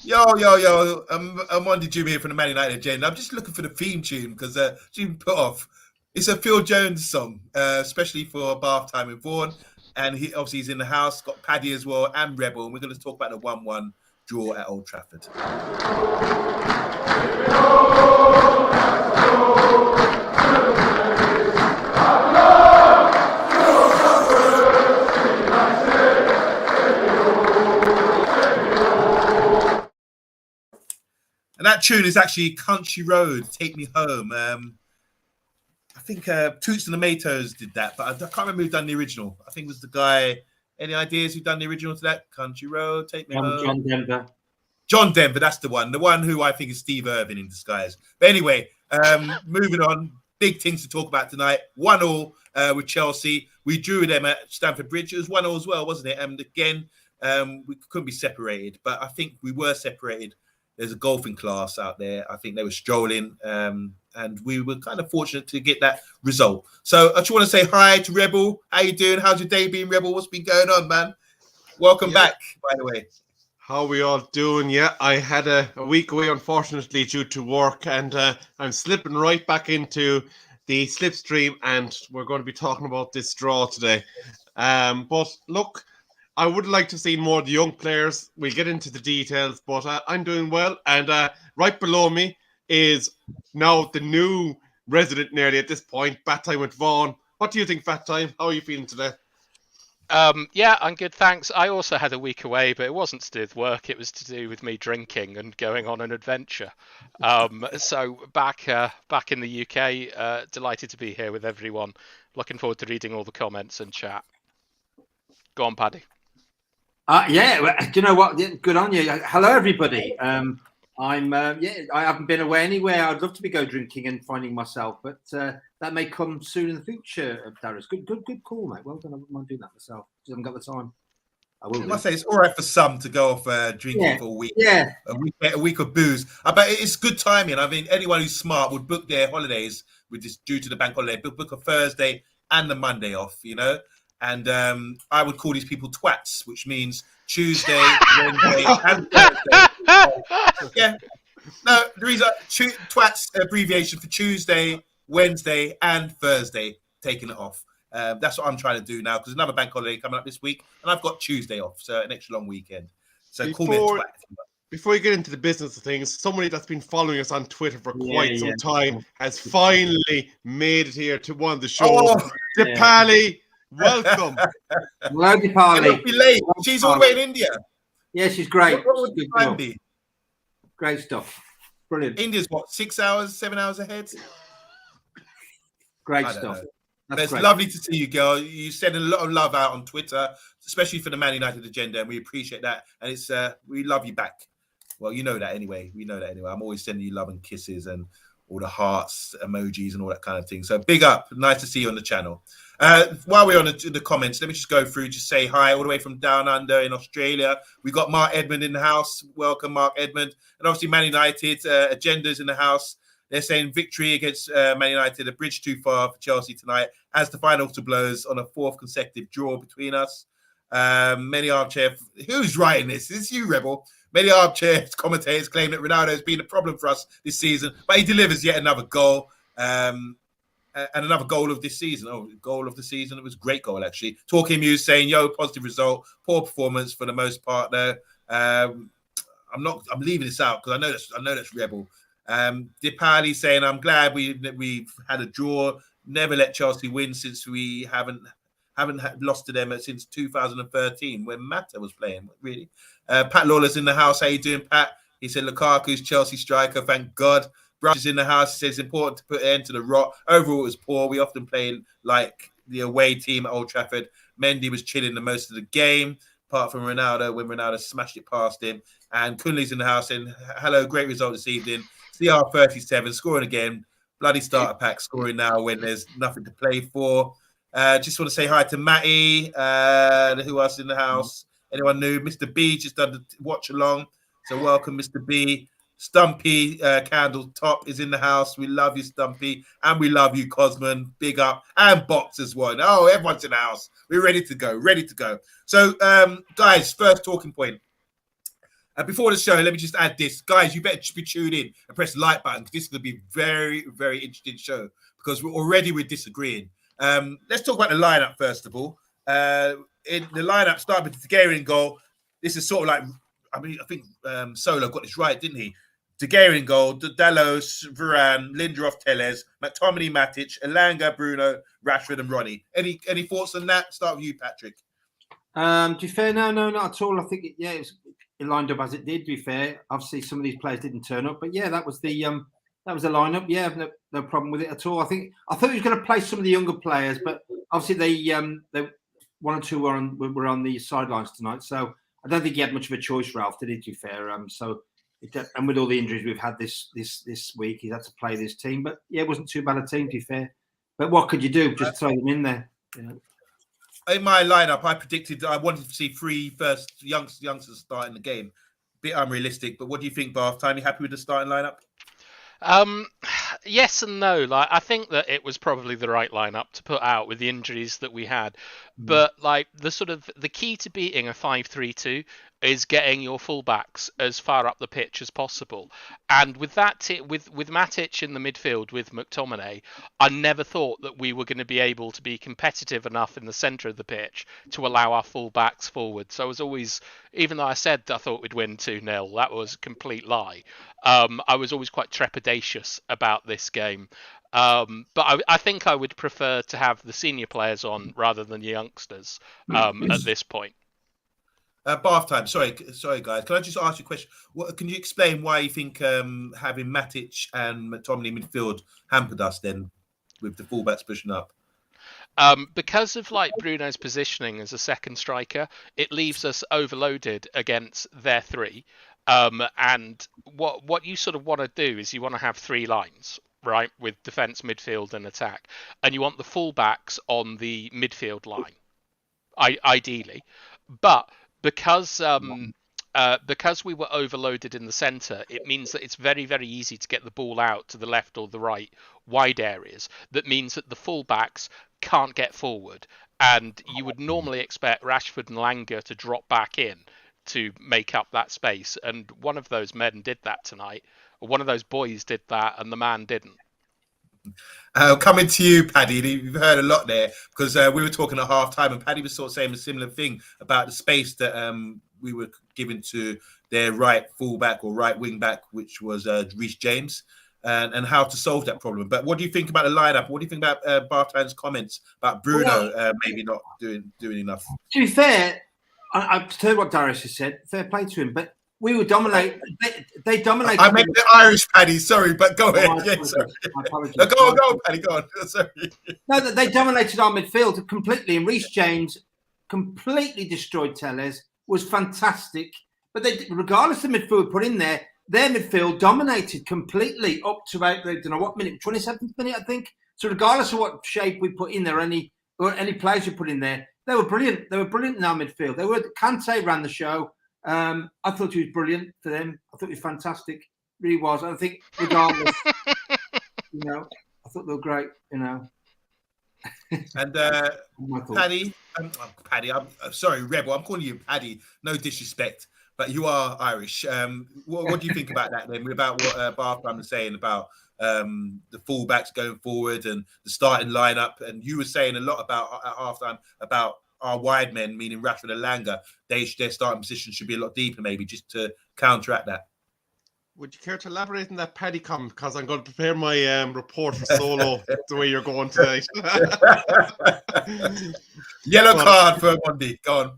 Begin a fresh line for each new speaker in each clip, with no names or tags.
Yo. OMONDI Jim here from the Man United Agenda. I'm just looking for the theme tune because Jim put off. It's a Phil Jones song, especially for bath time in Vaughan. And he obviously he's in the house, got Paddy as well, and Rebel. And we're going to talk about the 1-1 draw at Old Trafford. And that tune is actually Country Road, Take Me Home. I think Toots and the Maytos did that, but I can't remember who done the original. I think it was the guy. Any ideas who done the original to that? Country Road, Take Me Home.
John Denver.
John Denver, that's the one. The one who I think is Steve Irvin in disguise. But anyway, moving on. Big things to talk about tonight. 1-1 with Chelsea. We drew them at Stamford Bridge. It was 1-1 as well, wasn't it? And again, we couldn't be separated, but I think we were separated. There's a golfing class out there. I think they were strolling, and we were kind of fortunate to get that result. So I just want to say hi to Rebel. How you doing? How's your day been, Rebel? What's been going on, man? Welcome back, by the way.
How we all doing? Yeah, I had a week away, unfortunately, due to work, and I'm slipping right back into the slipstream, and we're going to be talking about this draw today. But look, I would like to see more of the young players. We'll get into the details, but I'm doing well. And right below me is now the new resident nearly at this point, Bat Time with Vaughan. What do you think, Bat Time? How are you feeling today?
Yeah, I'm good, thanks. I also had a week away, but it wasn't to do with work. It was to do with me drinking and going on an adventure. So back in the UK, delighted to be here with everyone. Looking forward to reading all the comments and chat. Go on, Paddy.
Yeah, do you know what? Good on you. Hello, everybody. I haven't been away anywhere. I'd love to go drinking and finding myself, but that may come soon in the future, Darius. Good call, mate. Well done. I wouldn't mind doing that myself. Just haven't got the time. I must
say it's all right for some to go off drinking for a week.
Yeah,
a week of booze. But it's good timing. I mean, anyone who's smart would book their holidays with this due to the bank holiday. Book a Thursday and the Monday off. You know. And I would call these people twats, which means Tuesday, Wednesday, and Thursday. Yeah. No, the reason twats abbreviation for Tuesday, Wednesday, and Thursday, taking it off. That's what I'm trying to do now because another bank holiday coming up this week, and I've got Tuesday off, so an extra long weekend. So call me a twat.
Before you get into the business of things, somebody that's been following us on Twitter for quite some time has finally made it here to one of the shows. Dipali. Welcome.
Hello, Dipali.
Be late. She's all the way in India.
Yeah, she's great.
What would the time be?
Great stuff. Brilliant.
India's what, 6 hours, 7 hours ahead?
Great stuff.
It's lovely to see you, girl. You send a lot of love out on Twitter, especially for the Man United Agenda, and we appreciate that. And it's we love you back. Well, you know that anyway. We know that anyway. I'm always sending you love and kisses and all the hearts, emojis, and all that kind of thing. So big up. Nice to see you on the channel. While we're on the comments, let me just go through, just say hi all the way from down under in Australia. We got Mark Edmund in the house. Welcome, Mark Edmund. And obviously Man United, Agenda's in the house. They're saying victory against Man United, a bridge too far for Chelsea tonight, as the final to blows on a fourth consecutive draw between us. Many armchair, who's writing this? It's you, Rebel. Many armchair commentators claim that Ronaldo has been a problem for us this season, but he delivers yet another goal. And another goal of this season. Goal of the season. It was a great goal, actually. Talking Muse saying, positive result. Poor performance for the most part, though. I'm leaving this out because I know that's Rebel. Dipali saying, I'm glad we've had a draw. Never let Chelsea win since we haven't lost to them since 2013 when Mata was playing, really. Pat Lawler's in the house. How you doing, Pat? He said, Lukaku's Chelsea striker. Thank God. Brush is in the house. He says it's important to put an end to the rot. Overall, it was poor. We often play like the away team at Old Trafford. Mendy was chilling the most of the game, apart from Ronaldo, when Ronaldo smashed it past him. And Kunle's in the house saying, hello, great result this evening. CR37 scoring again. Bloody starter pack scoring now when there's nothing to play for. Just want to say hi to Matty. Who else in the house? Anyone new? Mr. B just done the watch along. So welcome, Mr. B. Stumpy Candle Top is in the house. We love you, Stumpy. And we love you, Cosman. Big up. And Box as well. Oh, everyone's in the house. We're ready to go. So, guys, first talking point. Before the show, let me just add this. Guys, you better be tuned in and press the like button because this is going to be a very, very interesting show because we're disagreeing. Let's talk about the lineup first of all. In the lineup, starting with the Gagarin goal. This is sort of like, I think Solo got this right, didn't he? De Gea in goal, Dalot, Varane, Lindelof, Telles, McTominay, Matic, Elanga, Bruno, Rashford, and Ronnie. Any thoughts on that? Start with you, Patrick.
To be fair, no, not at all. I think it lined up as it did. To be fair, obviously some of these players didn't turn up, but yeah, that was the lineup. Yeah, no problem with it at all. I thought he was going to play some of the younger players, but obviously they one or two were on the sidelines tonight, so I don't think he had much of a choice, Ralph. Did he? To be fair, and with all the injuries we've had this week, he's had to play this team. But yeah, it wasn't too bad a team, to be fair. But what could you do? Just throw them in there. You know?
In my lineup, I predicted I wanted to see 3 first youngsters starting the game. Bit unrealistic, but what do you think, Bath? Time, you happy with the starting lineup?
Yes and no. Like, I think that it was probably the right lineup to put out with the injuries that we had. But like the key to beating a 5-3-2 is getting your fullbacks as far up the pitch as possible. And with that, with Matic in the midfield with McTominay, I never thought that we were going to be able to be competitive enough in the centre of the pitch to allow our fullbacks forward. So I was always, even though I said I thought we'd win 2-0, that was a complete lie. I was always quite trepidatious about this game. But I think I would prefer to have the senior players on rather than the youngsters at this point.
Bath time. Sorry, guys. Can I just ask you a question? Can you explain why you think having Matic and McTominay midfield hampered us then with the fullbacks pushing up?
Because of like Bruno's positioning as a second striker, it leaves us overloaded against their 3. And what you sort of want to do is you want to have 3 lines, right, with defence, midfield, and attack, and you want the fullbacks on the midfield line, ideally, but because we were overloaded in the centre, it means that it's very, very easy to get the ball out to the left or the right wide areas. That means that the fullbacks can't get forward, and you would normally expect Rashford and Langer to drop back in to make up that space, and one of those men did that tonight, or one of those boys did that, and the man didn't.
Coming to you, Paddy. You've heard a lot there because we were talking at half time, and Paddy was sort of saying a similar thing about the space that we were given to their right fullback or right wing back, which was Reece James, and how to solve that problem. But what do you think about the lineup? What do you think about Bartan's comments about Bruno maybe not doing enough?
To be fair, I've heard what Darius has said. Fair play to him, but we were dominated. They dominated.
I meant the Irish, Paddy. Sorry, but go ahead. Yeah, sorry. Go on, Paddy. Go on. Sorry.
No, they dominated our midfield completely, and Reece James completely destroyed Telles. Was fantastic, but regardless of the midfield put in there, their midfield dominated completely up to about I don't know what minute, 27th minute, I think. So regardless of what shape we put in there, or any players we put in there, they were brilliant. They were brilliant in our midfield. Kante ran the show. I thought he was brilliant for them. I thought he was fantastic. Really was. I think regardless, I thought they were great. And
Paddy, I'm sorry, Rebel. I'm calling you Paddy. No disrespect, but you are Irish. What do you think about that then? About what Barthram was saying about the fullbacks going forward and the starting lineup, and you were saying a lot about at halftime about our wide men, meaning Rashford and Langer. Their starting position should be a lot deeper, maybe, just to counteract that.
Would you care to elaborate on that Paddy comment? Because I'm going to prepare my report for Solo the way you're going tonight.
Yellow card for Monday. Go on.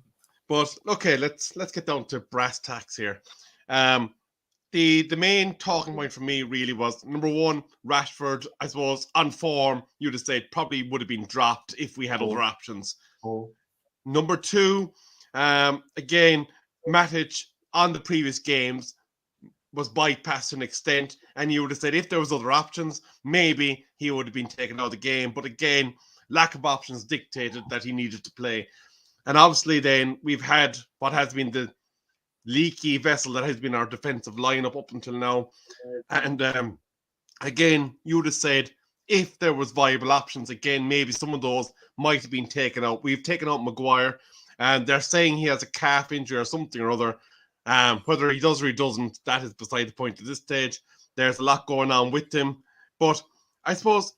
But okay, let's get down to brass tacks here. The main talking point for me really was, number one, Rashford, I suppose, on form, you'd have said probably would have been dropped if we had other options. Number two, again, Matic on the previous games was bypassed to an extent, and you would have said if there was other options, maybe he would have been taken out of the game. But again, lack of options dictated that he needed to play. And obviously then we've had what has been the leaky vessel that has been our defensive lineup up until now. And again, you would have said if there was viable options, again, maybe some of those might have been taken out. We've taken out Maguire, and they're saying he has a calf injury or something or other. Whether he does or he doesn't, that is beside the point at this stage. There's a lot going on with him. But I suppose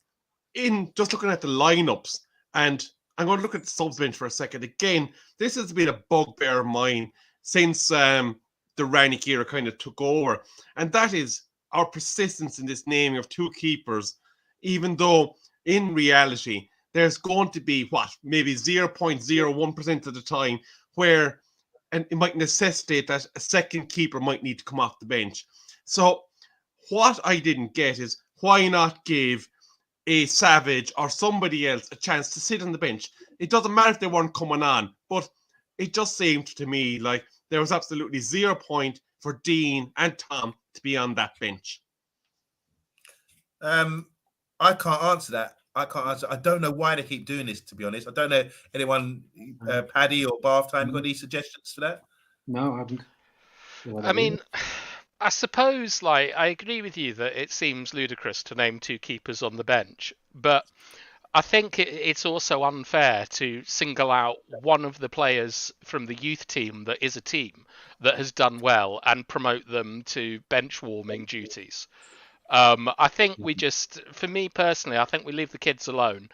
in just looking at the lineups, and I'm going to look at the subs bench for a second. Again, this has been a bugbear of mine since the Rannick era kind of took over. And that is our persistence in this naming of two keepers, even though in reality, there's going to be, maybe 0.01% of the time where and it might necessitate that a second keeper might need to come off the bench. So what I didn't get is why not give a Savage or somebody else a chance to sit on the bench? It doesn't matter if they weren't coming on, but it just seemed to me like there was absolutely 0 point for Dean and Tom to be on that bench.
I can't answer that. I don't know why they keep doing this, to be honest. I don't know anyone, Paddy or Bath Time, got any suggestions for that?
No, I haven't.
I mean, I suppose, I agree with you that it seems ludicrous to name two keepers on the bench, but I think it's also unfair to single out one of the players from the youth team that is a team that has done well and promote them to bench warming duties. I think for me personally, I think we leave the kids alone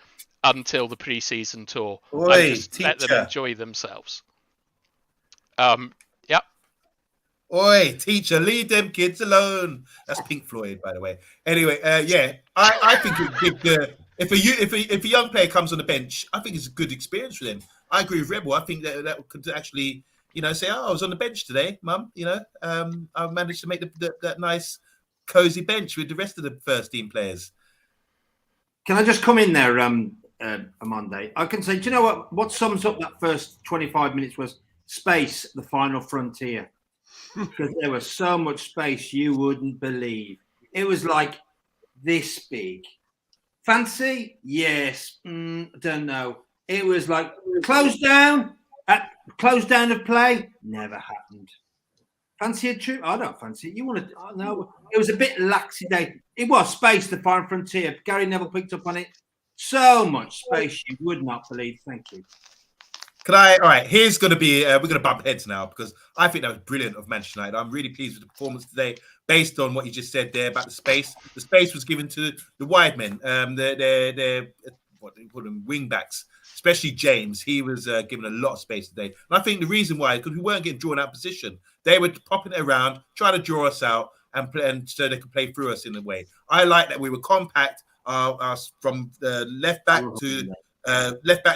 until the pre-season tour and just let them enjoy themselves. Yep.
Oi, teacher, leave them kids alone. That's Pink Floyd, by the way. Anyway, yeah, I think if a young player comes on the bench, I think it's a good experience for them. I agree with Rebel. I think that could actually, say, "Oh, I was on the bench today, Mum. I managed to make that nice, cozy bench with the rest of the first team players."
Can I just come in there, Omondi? I can say, do you know what sums up that first 25 minutes was space, the final frontier. Because there was so much space you wouldn't believe. It was like this big. Fancy? Yes. Don't know. It was like close down of play. Never happened. Fancy a trip? I don't fancy it. You want to? Oh, no. It was a bit laxy. It was space, the final frontier. Gary Neville picked up on it. So much space you would not believe. Thank you.
All right, here's going to be, we're going to bump heads now because I think that was brilliant of Manchester United. I'm really pleased with the performance today based on what you just said there about the space. The space was given to the wide men, they're what do you call them, wing backs, especially James. He was given a lot of space today. And I think the reason why, because we weren't getting drawn out position. They were popping it around, trying to draw us out and so they could play through us in a way. I like that we were compact from the left back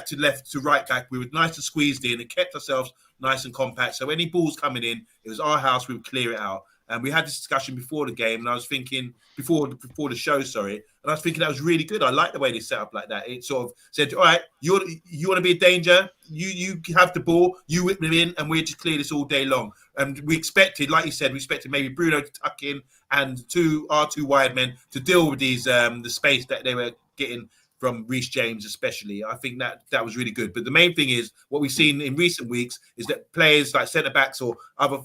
to left to right back. We were nice and squeezed in and kept ourselves nice and compact. So any balls coming in, it was our house, we would clear it out. And we had this discussion before the game, and I was thinking before the show, and I was thinking that was really good. I like the way they set up like that. It sort of said, all right, you want to be a danger, you have the ball, you whip them in, and we just clear this all day long. And we expected, like you said, maybe Bruno to tuck in and our two wide men to deal with these the space that they were getting from Reece James especially. I think that was really good. But the main thing is what we've seen in recent weeks is that players like centre-backs or other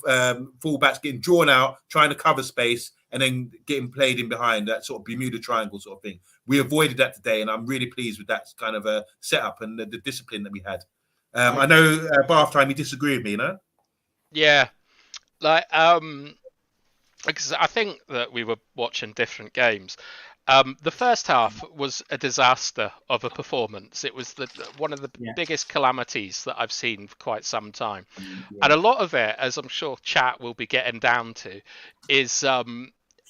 full-backs getting drawn out, trying to cover space, and then getting played in behind, that sort of Bermuda Triangle sort of thing. We avoided that today, and I'm really pleased with that kind of a setup and the discipline that we had. I know Bath Time, you disagree with me,
Yeah. Because I think that we were watching different games. The first half was a disaster of a performance. It was one of the biggest calamities that I've seen for quite some time. And a lot of it, as I'm sure chat will be getting down to, is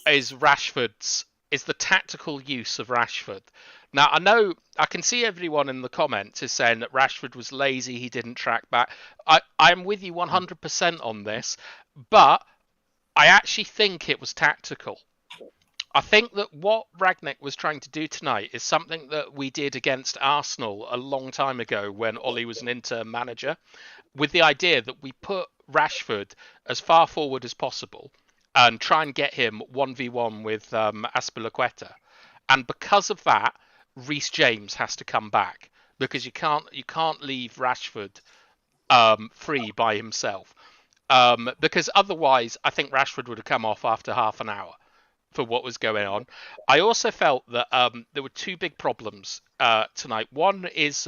Rashford's, is the tactical use of Rashford. Now, I can see everyone in the comments is saying that Rashford was lazy, he didn't track back. I'm with you 100% on this, but I actually think it was tactical. I think that what Rangnick was trying to do tonight is something that we did against Arsenal a long time ago when Ollie was an interim manager, with the idea that we put Rashford as far forward as possible and try and get him 1v1 with Azpilicueta. And because of that, Reece James has to come back because you can't leave Rashford free by himself. Because otherwise, I think Rashford would have come off after half an hour for what was going on. I also felt that there were two big problems tonight. One is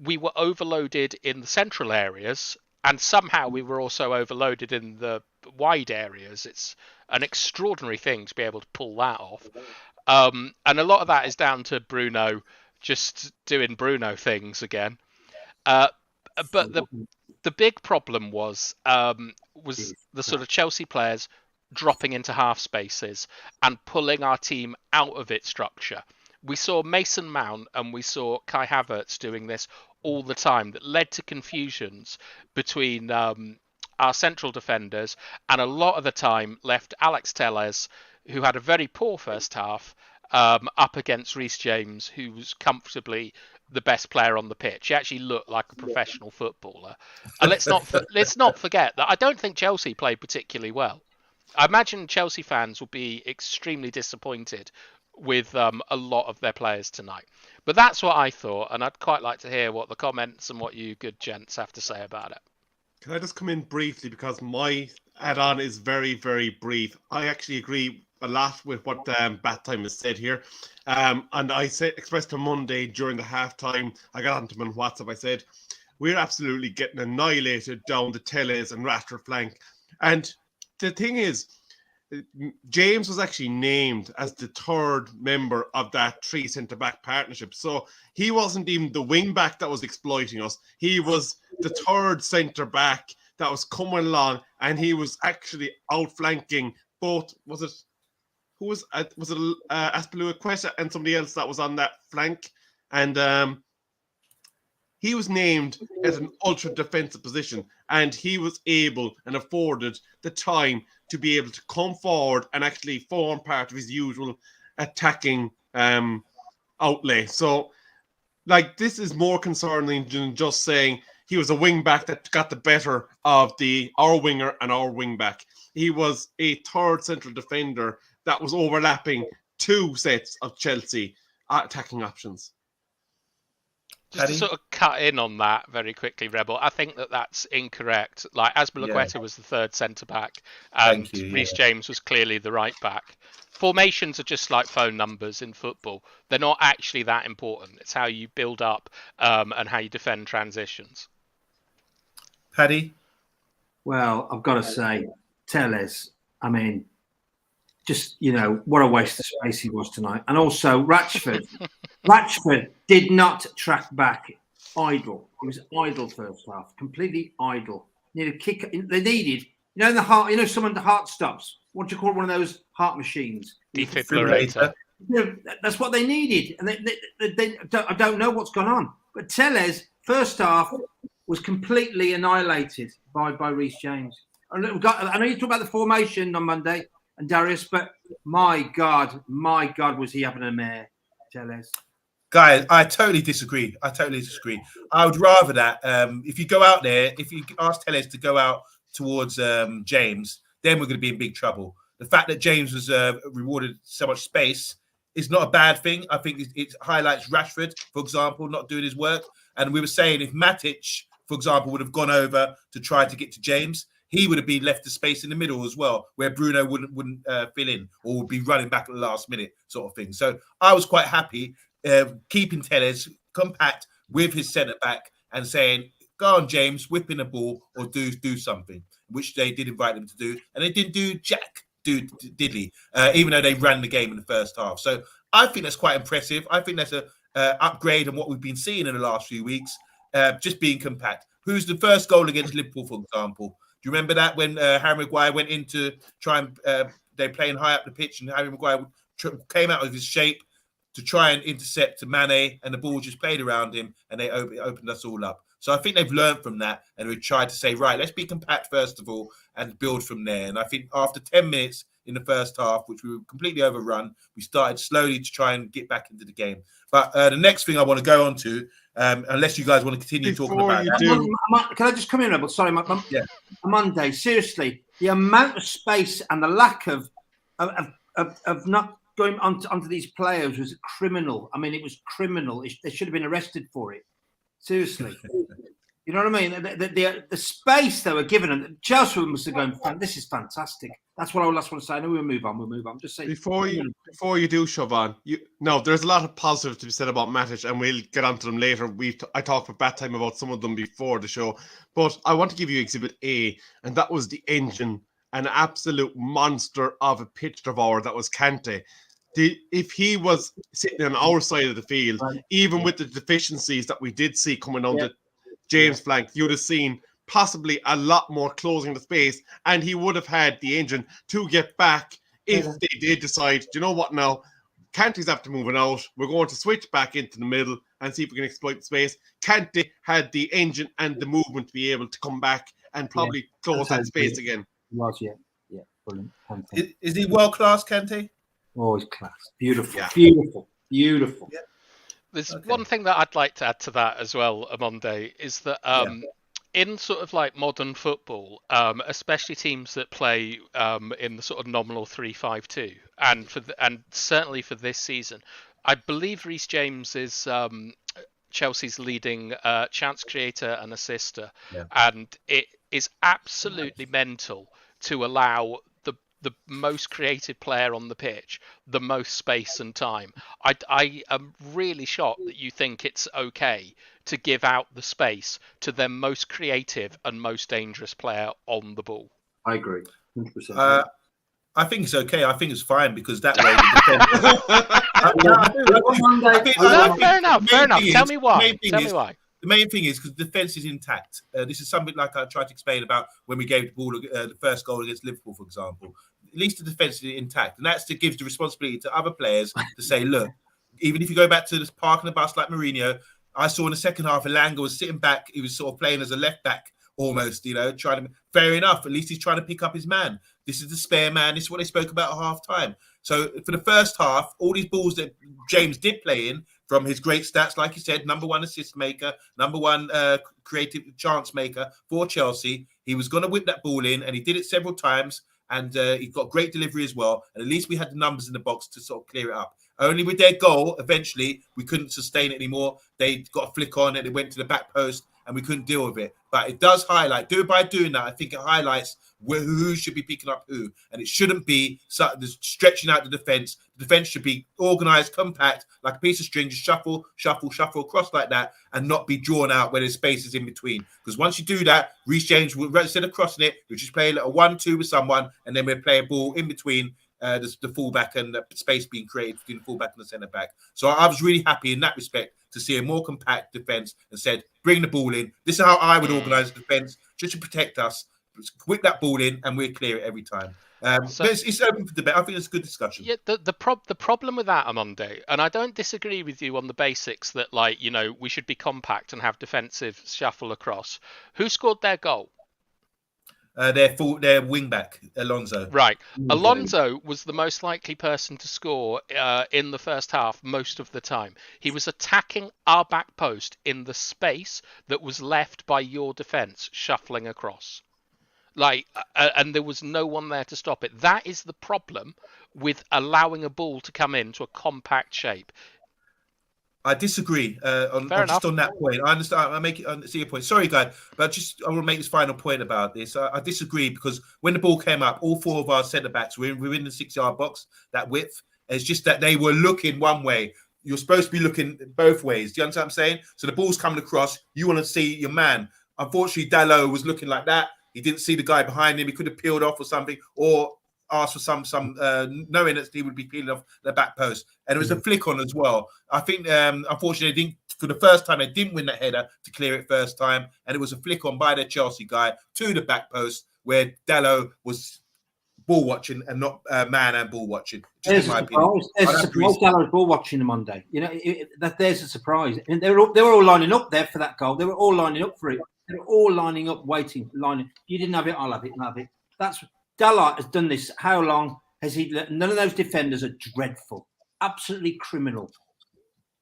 we were overloaded in the central areas and somehow we were also overloaded in the wide areas. It's an extraordinary thing to be able to pull that off. And a lot of that is down to Bruno just doing Bruno things again. But the big problem was the sort of Chelsea players dropping into half spaces and pulling our team out of its structure. We saw Mason Mount and we saw Kai Havertz doing this all the time, that led to confusions between our central defenders, and a lot of the time left Alex Telles, who had a very poor first half, up against Reece James, who was comfortably the best player on the pitch. He actually looked like a professional footballer. And let's not forget that I don't think Chelsea played particularly well. I imagine Chelsea fans will be extremely disappointed with a lot of their players tonight. But that's what I thought, and I'd quite like to hear what the comments and what you good gents have to say about it.
Can I just come in briefly, because my add-on is very, very brief. I actually agree a lot with what Bat Time has said here. And I expressed on Monday during the halftime, I got onto him on WhatsApp, I said, we're absolutely getting annihilated down the Telles and Rashford flank. And the thing is, James was actually named as the third member of that three centre-back partnership. So he wasn't even the wing-back that was exploiting us. He was the third centre-back that was coming along, and he was actually outflanking both, was it Aspilicueta and somebody else that was on that flank? And he was named as an ultra defensive position, and he was able and afforded the time to be able to come forward and actually form part of his usual attacking outlay. So, like, this is more concerning than just saying he was a wing back that got the better of our winger and our wing back. He was a third central defender that was overlapping two sets of Chelsea attacking options.
Just to sort of cut in on that very quickly, Rebel, I think that's incorrect. Like, Aspilicueta was the third centre-back, and Reece James was clearly the right-back. Formations are just like phone numbers in football. They're not actually that important. It's how you build up and how you defend transitions.
Paddy?
Well, I've got to say, Telles, I mean, just, what a waste of space he was tonight. And also Rashford. Rashford did not track back. Idle. He was idle first half. Completely idle. Needed a kick. They needed, in the heart, someone the heart stops. What do you call one of those heart machines?
Defibrillator.
That's what they needed. And I don't know what's gone on. But Telles, first half, was completely annihilated by Reece James. I know you talk about the formation on Monday, and Darius, but my God, was he having a mare, Telles.
Guys, I totally disagree. I would rather that if you go out there, if you ask Telles to go out towards James, then we're going to be in big trouble. The fact that James was rewarded so much space is not a bad thing. I think it highlights Rashford, for example, not doing his work. And we were saying if Matic, for example, would have gone over to try to get to James, he would have been left the space in the middle as well, where Bruno wouldn't fill in or would be running back at the last minute sort of thing. So I was quite happy keeping Telles compact with his centre-back and saying, go on, James, whip in the ball or do something, which they did invite him to do. And they didn't do jack, diddly, even though they ran the game in the first half. So I think that's quite impressive. I think that's a upgrade on what we've been seeing in the last few weeks, just being compact. Who's the first goal against Liverpool, for example? Do you remember that when Harry Maguire went in to try and they're playing high up the pitch and Harry Maguire came out of his shape to try and intercept to Mane and the ball just played around him and they opened us all up. So I think they've learned from that and we've tried to say, right, let's be compact first of all and build from there. And I think after 10 minutes in the first half, which we were completely overrun, we started slowly to try and get back into the game. But the next thing I want to go on to, unless you guys want to continue talking about that.
Can I just come in, Rebel? Sorry, Monday. Seriously, the amount of space and the lack of not going onto these players was criminal. I mean, it was criminal. They should have been arrested for it. Seriously. You know what I mean? The space they were given, and Chelsea must have gone, this is fantastic. That's what I last want to say. No, we'll move on. I'm just saying.
Before you do shove on, there's a lot of positives to be said about Matic, and we'll get onto them later. I talked with Bat Time about some of them before the show, but I want to give you Exhibit A, and that was the engine, an absolute monster of a pitch devourer that was Kante. If he was sitting on our side of the field, even with the deficiencies that we did see coming on the James flank, you'd have seen possibly a lot more closing the space, and he would have had the engine to get back if they did decide, do you know what now? Kante's after moving out. We're going to switch back into the middle and see if we can exploit the space. Kante had the engine and the movement to be able to come back and probably close that space again.
Yeah, brilliant.
Is he world class, Kante?
Oh, he's class. Beautiful,
Yeah.
beautiful.
Yeah.
There's one thing that I'd like to add to that as well, Amonde, is that in sort of like modern football, especially teams that play in the sort of nominal 3-5-2, and certainly for this season, I believe Reece James is Chelsea's leading chance creator and assister, and it is absolutely mental to allow the most creative player on the pitch the most space and time. I am really shocked that you think it's okay to give out the space to their most creative and most dangerous player on the ball.
I agree, 100%.
I think it's okay. I think it's fine because that way the
Fair enough. Tell me why.
The main thing is because the defense is intact. This is something like I tried to explain about when we gave the ball the first goal against Liverpool, for example. At least the defense is intact, and that's to give the responsibility to other players to say, look, even if you go back to this park and the bus like Mourinho, I saw in the second half, Elanga was sitting back. He was sort of playing as a left back almost, trying to. Fair enough. At least he's trying to pick up his man. This is the spare man. This is what they spoke about at half time. So for the first half, all these balls that James did play in, from his great stats, like you said, number one assist maker, number one creative chance maker for Chelsea. He was going to whip that ball in, and he did it several times, and he got great delivery as well. And at least we had the numbers in the box to sort of clear it up. Only with their goal, eventually, we couldn't sustain it anymore. They got a flick on, and it went to the back post, and we couldn't deal with it. But it does highlight, by doing that, I think it highlights who should be picking up who. And it shouldn't be stretching out the defence. The defence should be organised, compact, like a piece of string, just shuffle across like that, and not be drawn out where there's spaces in between. Because once you do that, Reece James, instead of crossing it, we'll just play a little 1-2 with someone, and then we'll play a ball in between the fullback and the space being created between the fullback and the centre back. So I was really happy in that respect to see a more compact defence and said, bring the ball in. This is how I would organise the defence, just to protect us. Whip that ball in and we'll clear it every time. But it's open for debate. I think it's a good discussion.
Yeah, the problem with that, Amonde, and I don't disagree with you on the basics that, we should be compact and have defensive shuffle across. Who scored their goal?
Their wing back, Alonso.
Right. Alonso was the most likely person to score in the first half most of the time. He was attacking our back post in the space that was left by your defence, shuffling across. And there was no one there to stop it. That is the problem with allowing a ball to come into a compact shape.
I disagree on that point. I understand. I see your point. Sorry, guys, but I want to make this final point about this. I disagree because when the ball came up, all four of our centre backs were within the 6-yard box. That width. It's just that they were looking one way. You're supposed to be looking both ways. Do you understand what I'm saying? So the ball's coming across. You want to see your man. Unfortunately, Dalot was looking like that. He didn't see the guy behind him. He could have peeled off or something, or asked for some knowing that he would be peeling off the back post. And it was a flick on as well. I think, unfortunately, for the first time, they didn't win that header to clear it first time. And it was a flick on by the Chelsea guy to the back post where Dalot was ball watching and not man and ball watching.
There's a surprise. There's a surprise. Dalot ball watching on Monday. There's a surprise. And they were all lining up there for that goal. They were all lining up for it. They were all lining up, waiting, lining. You didn't have it, I'll have it, I'll have it. That's Dalot has done this. How long has he? None of those defenders are dreadful, absolutely criminal,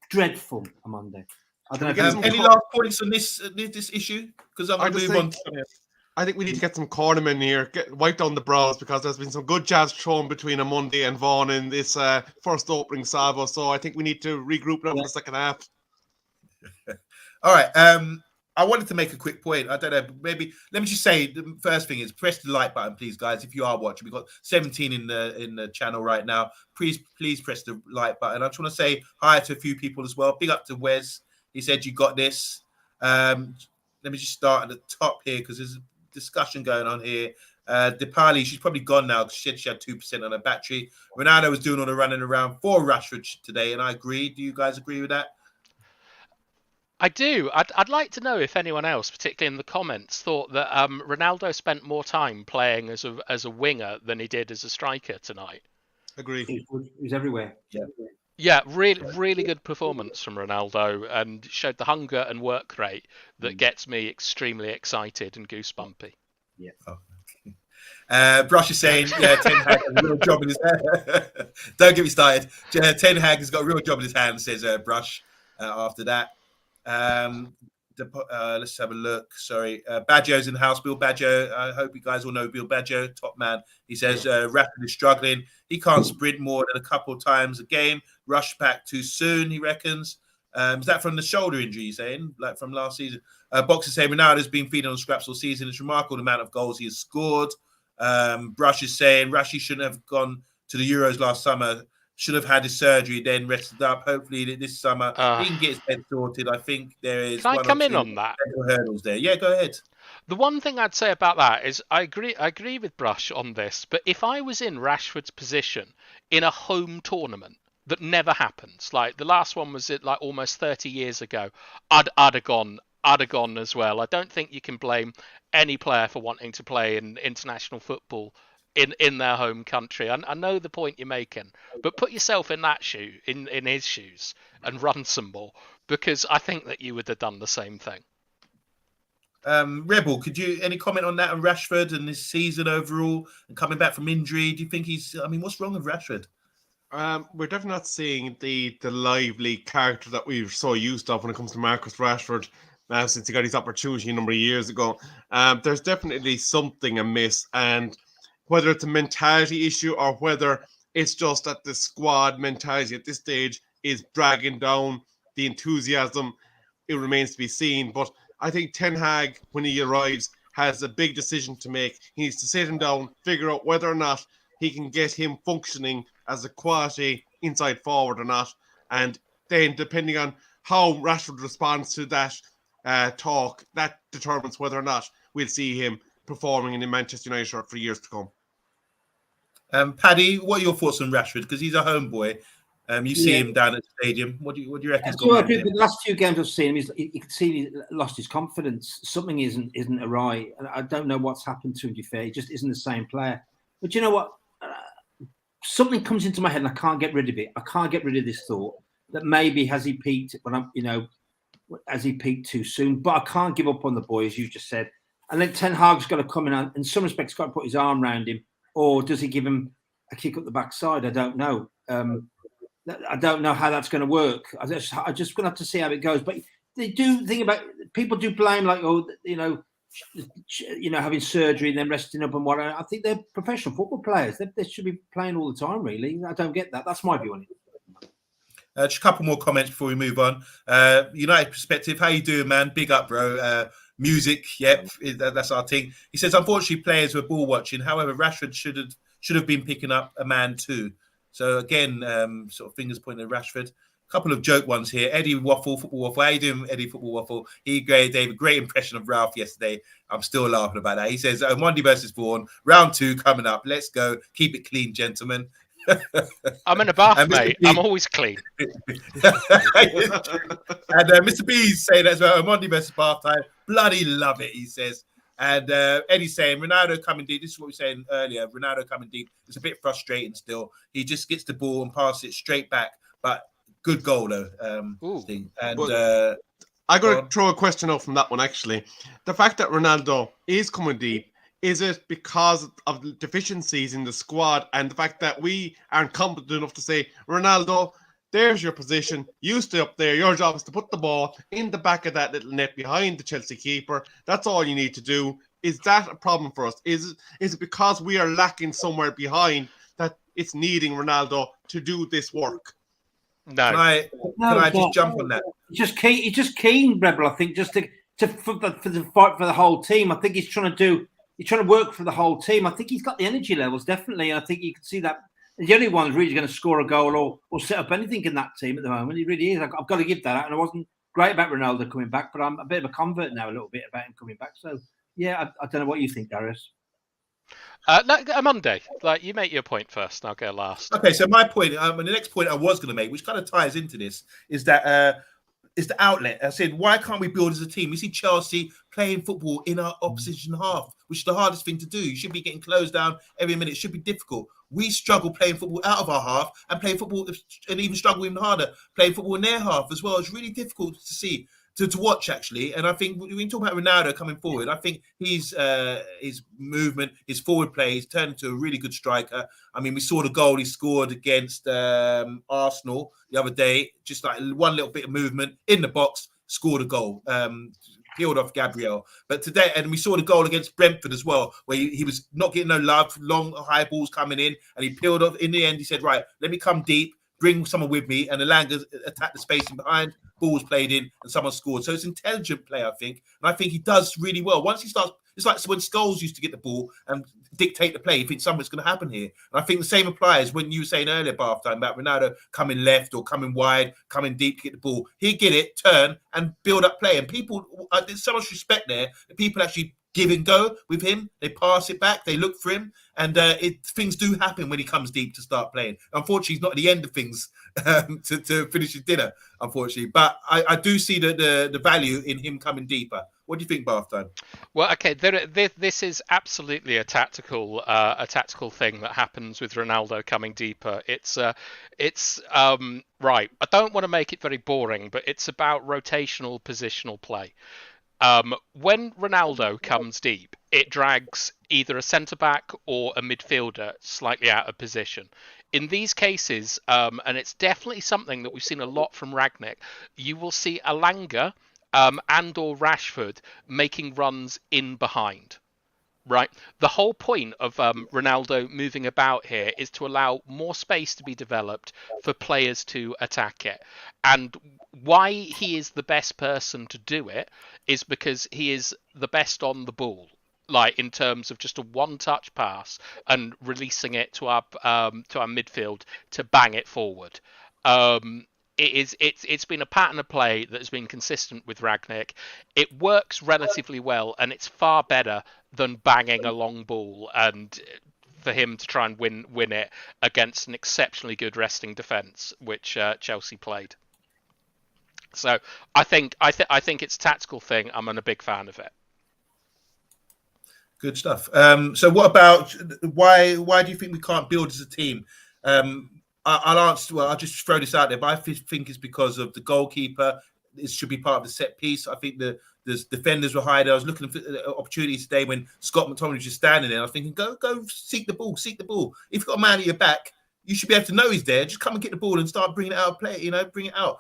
dreadful. On Monday, I don't know.
Any last points on this issue? Because I'm going to move on.
I think we need to get some cornermen here, wipe down the brows, because there's been some good jabs thrown between Amonde and Vaughan in this first opening salvo. So I think we need to regroup now for the second half.
All right. I wanted to make a quick point. I don't know. Maybe let me just say the first thing is press the like button, please, guys. If you are watching, we've got 17 in the channel right now. Please press the like button. I just want to say hi to a few people as well. Big up to Wes. He said you got this. Let me just start at the top here because there's a discussion going on here. Depali, she's probably gone now because she said she had 2% on her battery. Ronaldo was doing all the running around for Rashford today, and I agree. Do you guys agree with that?
I do. I'd like to know if anyone else, particularly in the comments, thought that Ronaldo spent more time playing as a winger than he did as a striker tonight.
Agree.
He's everywhere.
Yeah, really good performance from Ronaldo, and showed the hunger and work rate that gets me extremely excited and goosebumpy.
Yeah.
Brush is saying, yeah, Ten Hag has a real job in his hand. Don't get me started. Ten Hag has got a real job in his hand, says Brush. After that. Let's have a look. Sorry, Badger's in the house. Bill Badger. I hope you guys all know Bill Badger, top man. He says Rashford is struggling. He can't sprint more than a couple of times a game. Rush back too soon, he reckons. Is that from the shoulder injury? He's saying, like from last season. Boxer saying Ronaldo's been feeding on scraps all season. It's remarkable the amount of goals he has scored. Brush is saying Rashi shouldn't have gone to the Euros last summer. Should have had his surgery, then rested up. Hopefully this summer he can get his head sorted. I think there is.
Can I come in on that?
Hurdles there. Yeah, go ahead.
The one thing I'd say about that is I agree with Brush on this, but if I was in Rashford's position in a home tournament that never happens, like the last one was like almost 30 years ago, I'd have gone as well. I don't think you can blame any player for wanting to play in international football in their home country. I know the point you're making, but put yourself in that shoe, in his shoes, and run some more, because I think that you would have done the same thing.
Rebel, could you any comment on that on Rashford and his season overall and coming back from injury? Do you think what's wrong with Rashford?
We're definitely not seeing the lively character that we're so used to when it comes to Marcus Rashford since he got his opportunity a number of years ago. There's definitely something amiss, and whether it's a mentality issue or whether it's just that the squad mentality at this stage is dragging down the enthusiasm, it remains to be seen. But I think Ten Hag, when he arrives, has a big decision to make. He needs to sit him down, figure out whether or not he can get him functioning as a quality inside forward or not. And then depending on how Rashford responds to that talk, that determines whether or not we'll see him performing in the Manchester United shirt for years to come.
Paddy, what are your thoughts on Rashford? Because he's a homeboy. You see him down at the stadium. What do you reckon?
The last few games I've seen him, you can see he lost his confidence. Something isn't right. I don't know what's happened to him. To be fair, he just isn't the same player. But you know what? Something comes into my head and I can't get rid of it. I can't get rid of this thought that maybe has he peaked has he peaked too soon? But I can't give up on the boy, as you just said. And then Ten Hag's got to come in some respects, got to put his arm around him, or does he give him a kick up the backside? I don't know. I don't know how that's going to work. I just going to have to see how it goes. But they do think about, people do blame having surgery and then resting up and whatnot. I think they're professional football players. They should be playing all the time. Really, I don't get that. That's my view on it.
Just a couple more comments before we move on. United Perspective, how you doing, man? Big up, bro. Music, yep, that's our thing. He says, unfortunately, players were ball watching. However, Rashford should have been picking up a man too. So again, sort of fingers pointing at Rashford. A couple of joke ones here. Eddie Waffle, Football Waffle. How you doing, Eddie Football Waffle? He gave a great impression of Ralph yesterday. I'm still laughing about that. He says, OMONDI versus Vaughan, round 2 coming up. Let's go. Keep it clean, gentlemen.
I'm in a bath, mate. I'm always clean.
And Mr. B's saying that as well. OMONDI versus Bath time. Bloody love it, he says. And Eddie's saying Ronaldo coming deep. This is what we were saying earlier. Ronaldo coming deep. It's a bit frustrating still. He just gets the ball and passes it straight back. But good goal though. Thing. And
I got to throw a question out from that one actually. The fact that Ronaldo is coming deep, is it because of the deficiencies in the squad and the fact that we aren't competent enough to say, Ronaldo, there's your position. You stay up there. Your job is to put the ball in the back of that little net behind the Chelsea keeper. That's all you need to do. Is that a problem for us? Is it because we are lacking somewhere behind that it's needing Ronaldo to do this work?
No. Can I just jump on that?
He's just keen, Rebel, I think, just to for the fight for the whole team. I think he's trying to work for the whole team. I think he's got the energy levels, definitely. And I think you can see that the only one who's really going to score a goal or set up anything in that team at the moment. He really is. I've got to give that out. And I wasn't great about Ronaldo coming back, but I'm a bit of a convert now, a little bit about him coming back. So, yeah, I don't know what you think, Darius.
Monday, like, you make your point first, and I'll go last.
Okay, so my point, and the next point I was going to make, which kind of ties into this, is that is the outlet. I said, why can't we build as a team? We see Chelsea playing football in our opposition half, which is the hardest thing to do. You should be getting closed down every minute. It should be difficult. We struggle playing football out of our half and playing football, and even struggle even harder playing football in their half as well. It's really difficult to see. To watch, actually. And I think when you talk about Ronaldo coming forward, I think his movement, his forward play, he's turned into a really good striker. I mean, we saw the goal he scored against Arsenal the other day, just like one little bit of movement in the box, scored a goal, peeled off Gabriel. But today, and we saw the goal against Brentford as well, where he was not getting no love, long high balls coming in, and he peeled off. In the end, he said, right, let me come deep, bring someone with me, and Elanga attacked the space in behind, balls played in, and someone scored. So it's intelligent play, I think, and I think he does really well. Once he starts, it's like when Scholes used to get the ball and dictate the play. You think something's going to happen here, and I think the same applies when you were saying earlier, Bath time, about Ronaldo coming left or coming wide, coming deep to get the ball. He'd get it, turn, and build up play. And people, there's so much respect there that people actually give and go with him. They pass it back, they look for him, and things do happen when he comes deep to start playing. Unfortunately, he's not at the end of things to finish his dinner, unfortunately. But I do see the value in him coming deeper. What do you think, Bath time?
Well, okay, this is absolutely a tactical thing that happens with Ronaldo coming deeper. It's right. I don't want to make it very boring, but it's about rotational positional play. When Ronaldo comes deep, it drags either a centre-back or a midfielder slightly out of position. In these cases, and it's definitely something that we've seen a lot from Rangnick, you will see Elanga and or Rashford making runs in behind. Right. The whole point of Ronaldo moving about here is to allow more space to be developed for players to attack it. And why he is the best person to do it is because he is the best on the ball, like in terms of just a one-touch pass and releasing it to our midfield to bang it forward. It's been a pattern of play that has been consistent with Rangnick. It works relatively well, and it's far better than banging a long ball and for him to try and win it against an exceptionally good resting defence, which Chelsea played. So I think it's a tactical thing. I'm a big fan of it.
Good stuff. So what about why do you think we can't build as a team? I'll answer. Well, I'll just throw this out there, but I think it's because of the goalkeeper. It should be part of the set piece. I think the defenders were high there. I was looking for opportunities today when Scott McTominay was just standing there. I was thinking, go seek the ball. If you've got a man at your back, you should be able to know he's there. Just come and get the ball and start bringing it out of play. Bring it out.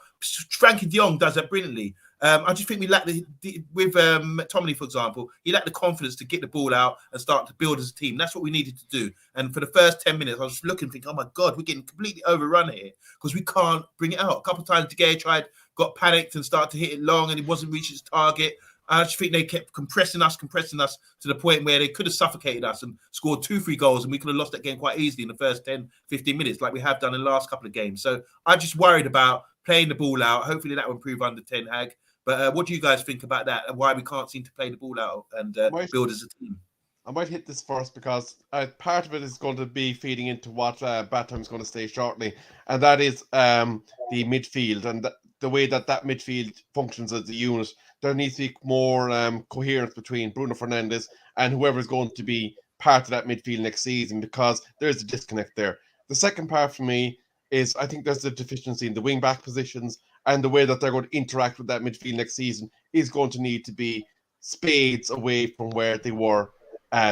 Frankie de Jong does that brilliantly. I just think we lack with McTominay, for example, he lacked the confidence to get the ball out and start to build as a team. That's what we needed to do. And for the first 10 minutes, I was looking, thinking, oh my God, we're getting completely overrun here because we can't bring it out. A couple of times, De Gea got panicked and started to hit it long and he wasn't reaching his target. I just think they kept compressing us to the point where they could have suffocated us and scored 2-3 goals, and we could have lost that game quite easily in the first 10, 15 minutes like we have done in the last couple of games. So I'm just worried about playing the ball out. Hopefully that will improve under Ten Hag. But what do you guys think about that and why we can't seem to play the ball out and build as a team?
I might hit this first because part of it is going to be feeding into what Batham is going to say shortly, and that is the midfield and the way that midfield functions as a unit. There needs to be more coherence between Bruno Fernandes and whoever is going to be part of that midfield next season, because there's a disconnect there. The second part for me is I think there's a deficiency in the wing-back positions, and the way that they're going to interact with that midfield next season is going to need to be spades away from where they were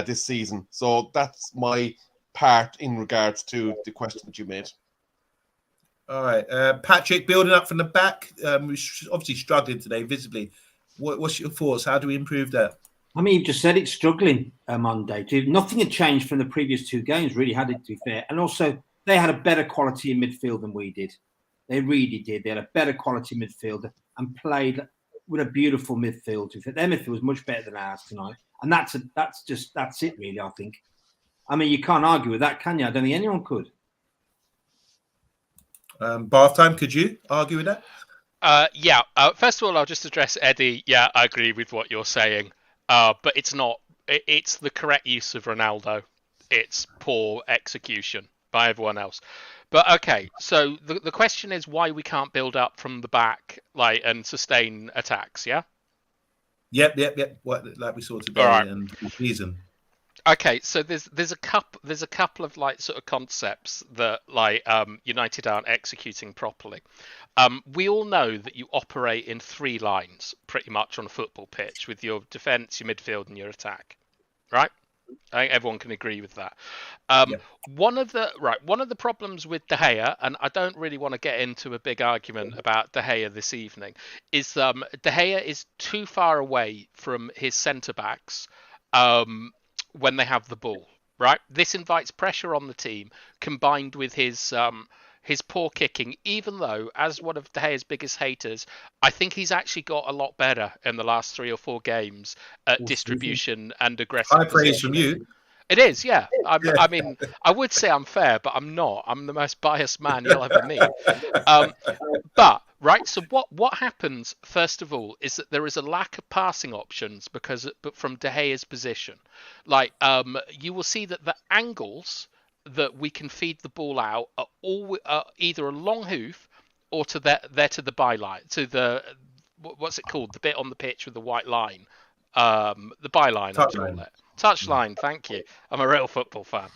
this season. So that's my part in regards to the question that you made.
All right. Patrick, building up from the back, we're obviously struggling today visibly. What's your thoughts? How do we improve that?
I mean, you've just said it's struggling Monday. Nothing had changed from the previous two games, really, had it, to be fair. And also, they had a better quality in midfield than we did. They really did. They had a better quality midfield and played with a beautiful midfield. Their midfield was much better than ours tonight, and that's it really. I think. I mean, you can't argue with that, can you? I don't think anyone could.
Bath time, could you argue with that?
Yeah. First of all, I'll just address Eddie. Yeah, I agree with what you're saying. But it's not. It's the correct use of Ronaldo. It's poor execution by everyone else. But okay, so the question is why we can't build up from the back, and sustain attacks. Yeah.
Yep. What like we saw today
Right.
and the season.
Okay, so there's a couple of sort of concepts that United aren't executing properly. We all know that you operate in 3 lines pretty much on a football pitch with your defence, your midfield, and your attack, right? I think everyone can agree with that. One of the problems with De Gea, and I don't really want to get into a big argument about De Gea this evening, is De Gea is too far away from his centre backs. When they have the ball, right? This invites pressure on the team, combined with his poor kicking. Even though, as one of De Gea's biggest haters, I think he's actually got a lot better in the last 3 or 4 games at distribution and aggressive.
High praise from you.
It is, yeah. I mean, I would say I'm fair, but I'm not. I'm the most biased man you'll ever meet. But right, so what happens first of all is that there is a lack of passing options but from De Gea's position. You will see that the angles that we can feed the ball out are all either a long hoof or to the byline, to the what's it called, the bit on the pitch with the white line, the byline. Touchline, thank you. I'm a real football fan.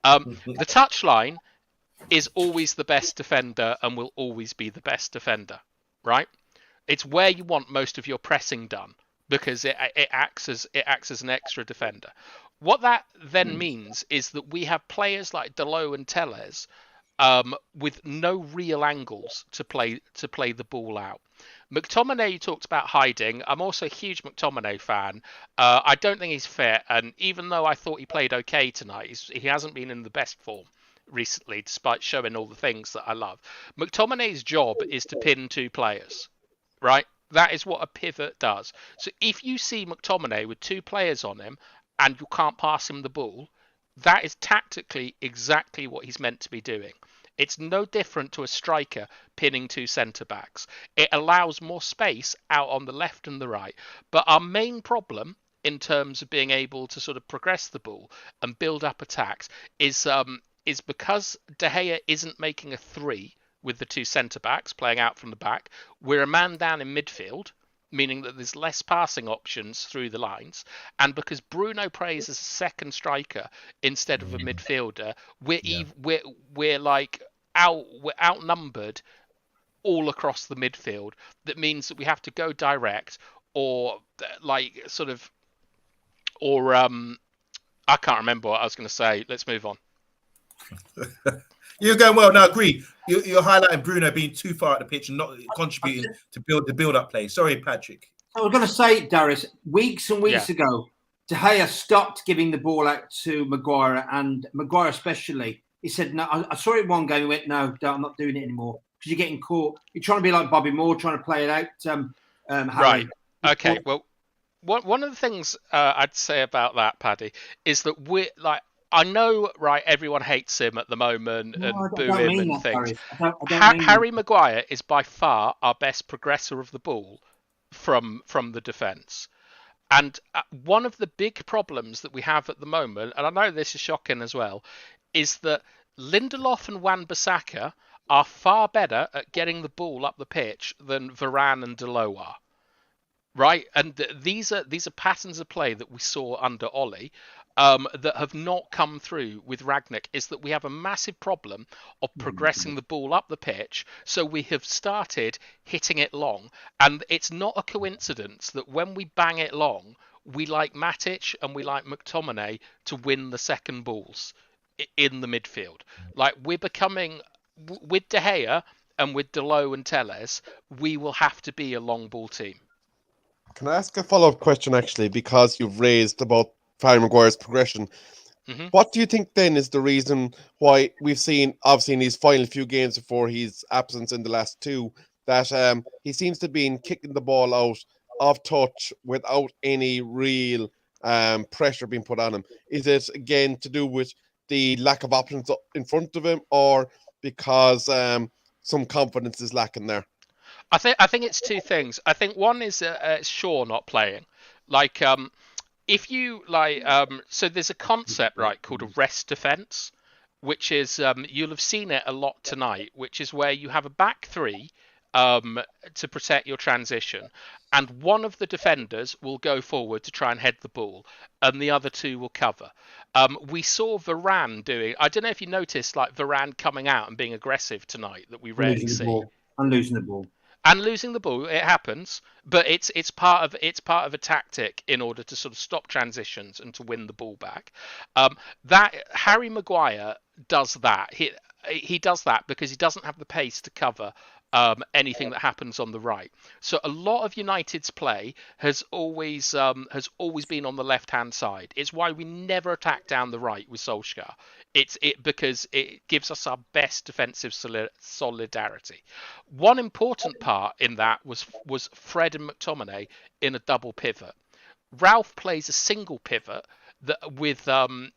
The touchline is always the best defender and will always be the best defender, right? It's where you want most of your pressing done because it acts as an extra defender. What that then means is that we have players like Dalot and Telles with no real angles to play the ball out. McTominay, you talked about hiding. I'm also a huge McTominay fan. I don't think he's fit, and even though I thought he played okay tonight, he hasn't been in the best form recently, despite showing all the things that I love. McTominay's job is to pin 2 players, right? That is what a pivot does. So if you see McTominay with 2 players on him and you can't pass him the ball, that is tactically exactly what he's meant to be doing. It's no different to a striker pinning 2 centre-backs. It allows more space out on the left and the right. But our main problem in terms of being able to sort of progress the ball and build up attacks is because De Gea isn't making a 3 with the 2 centre-backs playing out from the back. We're a man down in midfield, meaning that there's less passing options through the lines. And because Bruno plays as a second striker instead of a midfielder, we're outnumbered all across the midfield. That means that we have to go direct or I can't remember what I was going to say. Let's move on.
You're going well. Now, agree. You're highlighting Bruno being too far at the pitch and not contributing to build the build-up play. Sorry, Patrick.
I was going to say, Darius, weeks and weeks ago, De Gea stopped giving the ball out to Maguire, and Maguire especially. He said, "No." I saw it one game. He went, "No, I'm not doing it anymore because you're getting caught. You're trying to be like Bobby Moore, trying to play it out."
Right. Okay. Well, one of the things I'd say about that, Paddy, is that we're like. I know, right, everyone hates him at the moment and boo him and things. Harry Maguire is by far our best progressor of the ball from the defence. And one of the big problems that we have at the moment, and I know this is shocking as well, is that Lindelof and Wan-Bissaka are far better at getting the ball up the pitch than Varane and Dalot are. Right? And these are patterns of play that we saw under Ollie. That have not come through with Rangnick, is that we have a massive problem of progressing the ball up the pitch. So we have started hitting it long, and it's not a coincidence that when we bang it long, we like Matic and we like McTominay to win the second balls in the midfield. Like we're becoming, with De Gea and with Dalot and Telles, we will have to be a long ball team.
Can I ask a follow-up question, actually, because you've raised about Harry Maguire's progression?
Mm-hmm.
What do you think then is the reason why we've seen, obviously in his final few games before his absence in the last 2, that he seems to be kicking the ball out of touch without any real pressure being put on him? Is it again to do with the lack of options in front of him, or because some confidence is lacking there?
I think it's two things. I think one is Shaw not playing. Like if you so there's a concept, right, called a rest defense, which is you'll have seen it a lot tonight, which is where you have a back three to protect your transition, and one of the defenders will go forward to try and head the ball, and the other two will cover. We saw Varane doing. I don't know if you noticed, like Varane coming out and being aggressive tonight, that we rarely see.
And losing the ball.
And losing the ball, it happens, but it's part of a tactic in order to sort of stop transitions and to win the ball back. That Harry Maguire does that. He does that because he doesn't have the pace to cover anything that happens on the right. So a lot of United's play has always been on the left-hand side. It's why we never attack down the right with Solskjaer. Because it gives us our best defensive solidarity. One important part in that was Fred and McTominay in a double pivot. Ralph plays a single pivot that with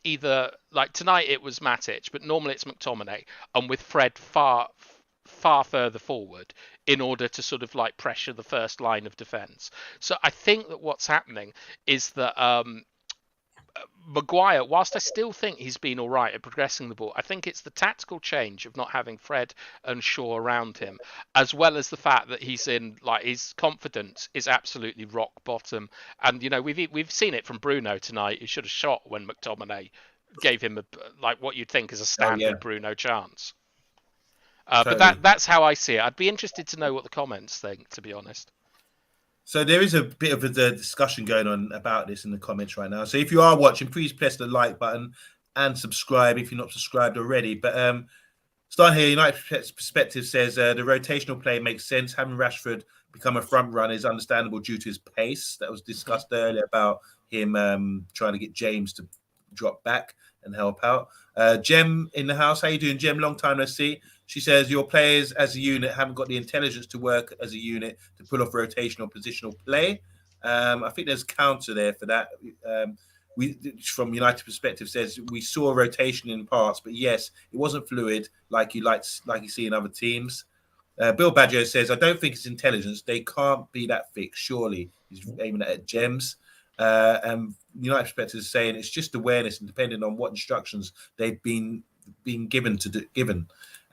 either, like tonight it was Matic, but normally it's McTominay, and with Fred far further forward in order to sort of like pressure the first line of defence. So I think that what's happening is that Maguire, whilst I still think he's been all right at progressing the ball, I think it's the tactical change of not having Fred and Shaw around him, as well as the fact that he's in, like, his confidence is absolutely rock bottom. And you know, we've seen it from Bruno tonight. He should have shot when McTominay gave him what you'd think is a standard Bruno chance. Totally. But that's how I see it. I'd be interested to know what the comments think, to be honest.
So there is a bit of a discussion going on about this in the comments right now. So if you are watching, please press the like button and subscribe if you're not subscribed already. But starting here, United Perspective says the rotational play makes sense. Having Rashford become a front runner is understandable due to his pace. That was discussed earlier about him trying to get James to drop back and help out. Jem in the house. How you doing, Jem? Long time no see. She says your players as a unit haven't got the intelligence to work as a unit to pull off rotational positional play. I think there's a counter there for that. We, from United Perspective, says we saw a rotation in parts, but yes, it wasn't fluid like you see in other teams. Bill Badger says, I don't think it's intelligence. They can't be that fixed, surely. He's aiming at Gems. And United Perspective is saying it's just awareness and depending on what instructions they've been given.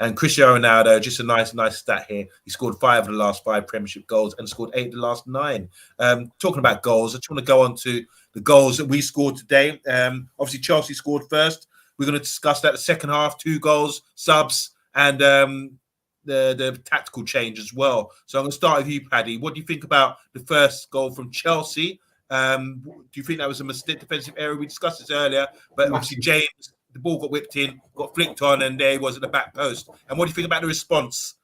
And Cristiano Ronaldo, just a nice stat here. He scored 5 of the last 5 Premiership goals and scored 8 of the last 9. Talking about goals, I just want to go on to the goals that we scored today. Obviously, Chelsea scored first. We're going to discuss that the second half, 2 goals, subs, and the tactical change as well. So I'm going to start with you, Paddy. What do you think about the first goal from Chelsea? Do you think that was a mistake, defensive error? We discussed this earlier, but obviously James, the ball got whipped in, got flicked on, and there he was at the back post. And what do you think about the response?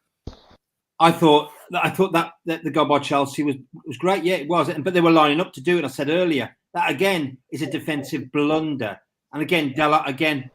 I thought that the goal by Chelsea was great. Yeah, it was. But they were lining up to do it. I said earlier that again is a defensive blunder. And again, Della,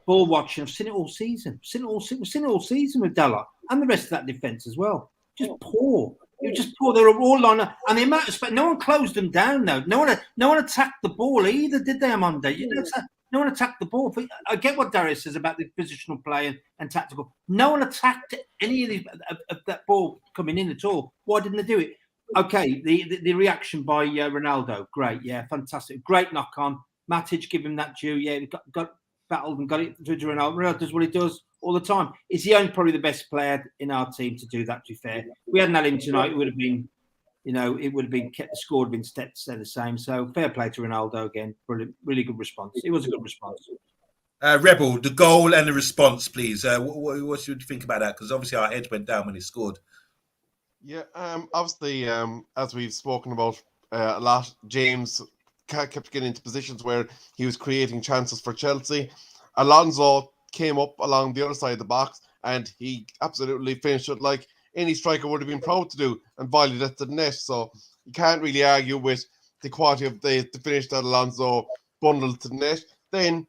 ball watching. I've seen it all season. We've seen it all season with Della and the rest of that defense as well. Just poor. It was just poor. They were all lined up, and the amount of space. No one closed them down though. No one attacked the ball either, did they, Monday? You know, no one attacked the ball. But I get what Darius says about the positional play and tactical. No one attacked any of that ball coming in at all. Why didn't they do it? Okay, the reaction by Ronaldo, great, yeah, fantastic, great knock on. Matic, give him that due, yeah, got battled and got it to Ronaldo. Ronaldo does what he does all the time. Is he probably the best player in our team to do that? To be fair, we hadn't had him tonight. It would have been. It would have been kept. The score would have been stay the same. So fair play to Ronaldo again. Brilliant, really good response. It was a good response.
Rebel, the goal and the response, please. What should you think about that? Because obviously our heads went down when he scored.
Yeah, obviously, as we've spoken about a lot, James kept getting into positions where he was creating chances for Chelsea. Alonso came up along the other side of the box and he absolutely finished it like any striker would have been proud to do and volleyed it to the net. So you can't really argue with the quality of the finish that Alonso bundled to the net. Then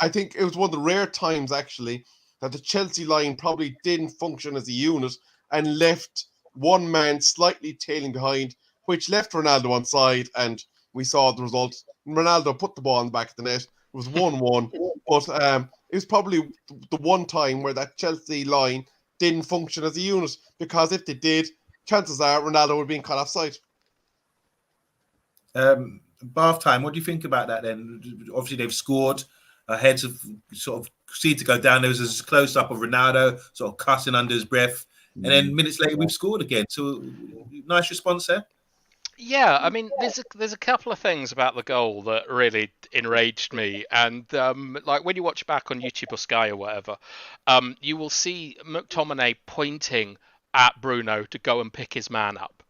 I think it was one of the rare times actually that the Chelsea line probably didn't function as a unit and left one man slightly tailing behind which left Ronaldo on side, and we saw the result. Ronaldo put the ball in the back of the net. It was 1-1, but it was probably the one time where that Chelsea line didn't function as a unit, because if they did, chances are Ronaldo would have been caught offside.
Bath time, what do you think about that then? Obviously, they've scored. Our heads have sort of seemed to go down. There was a close-up of Ronaldo sort of cussing under his breath. And then minutes later, we've scored again. So, nice response there.
Yeah, I mean, there's a couple of things about the goal that really enraged me, and like when you watch back on YouTube or Sky or whatever, you will see McTominay pointing at Bruno to go and pick his man up.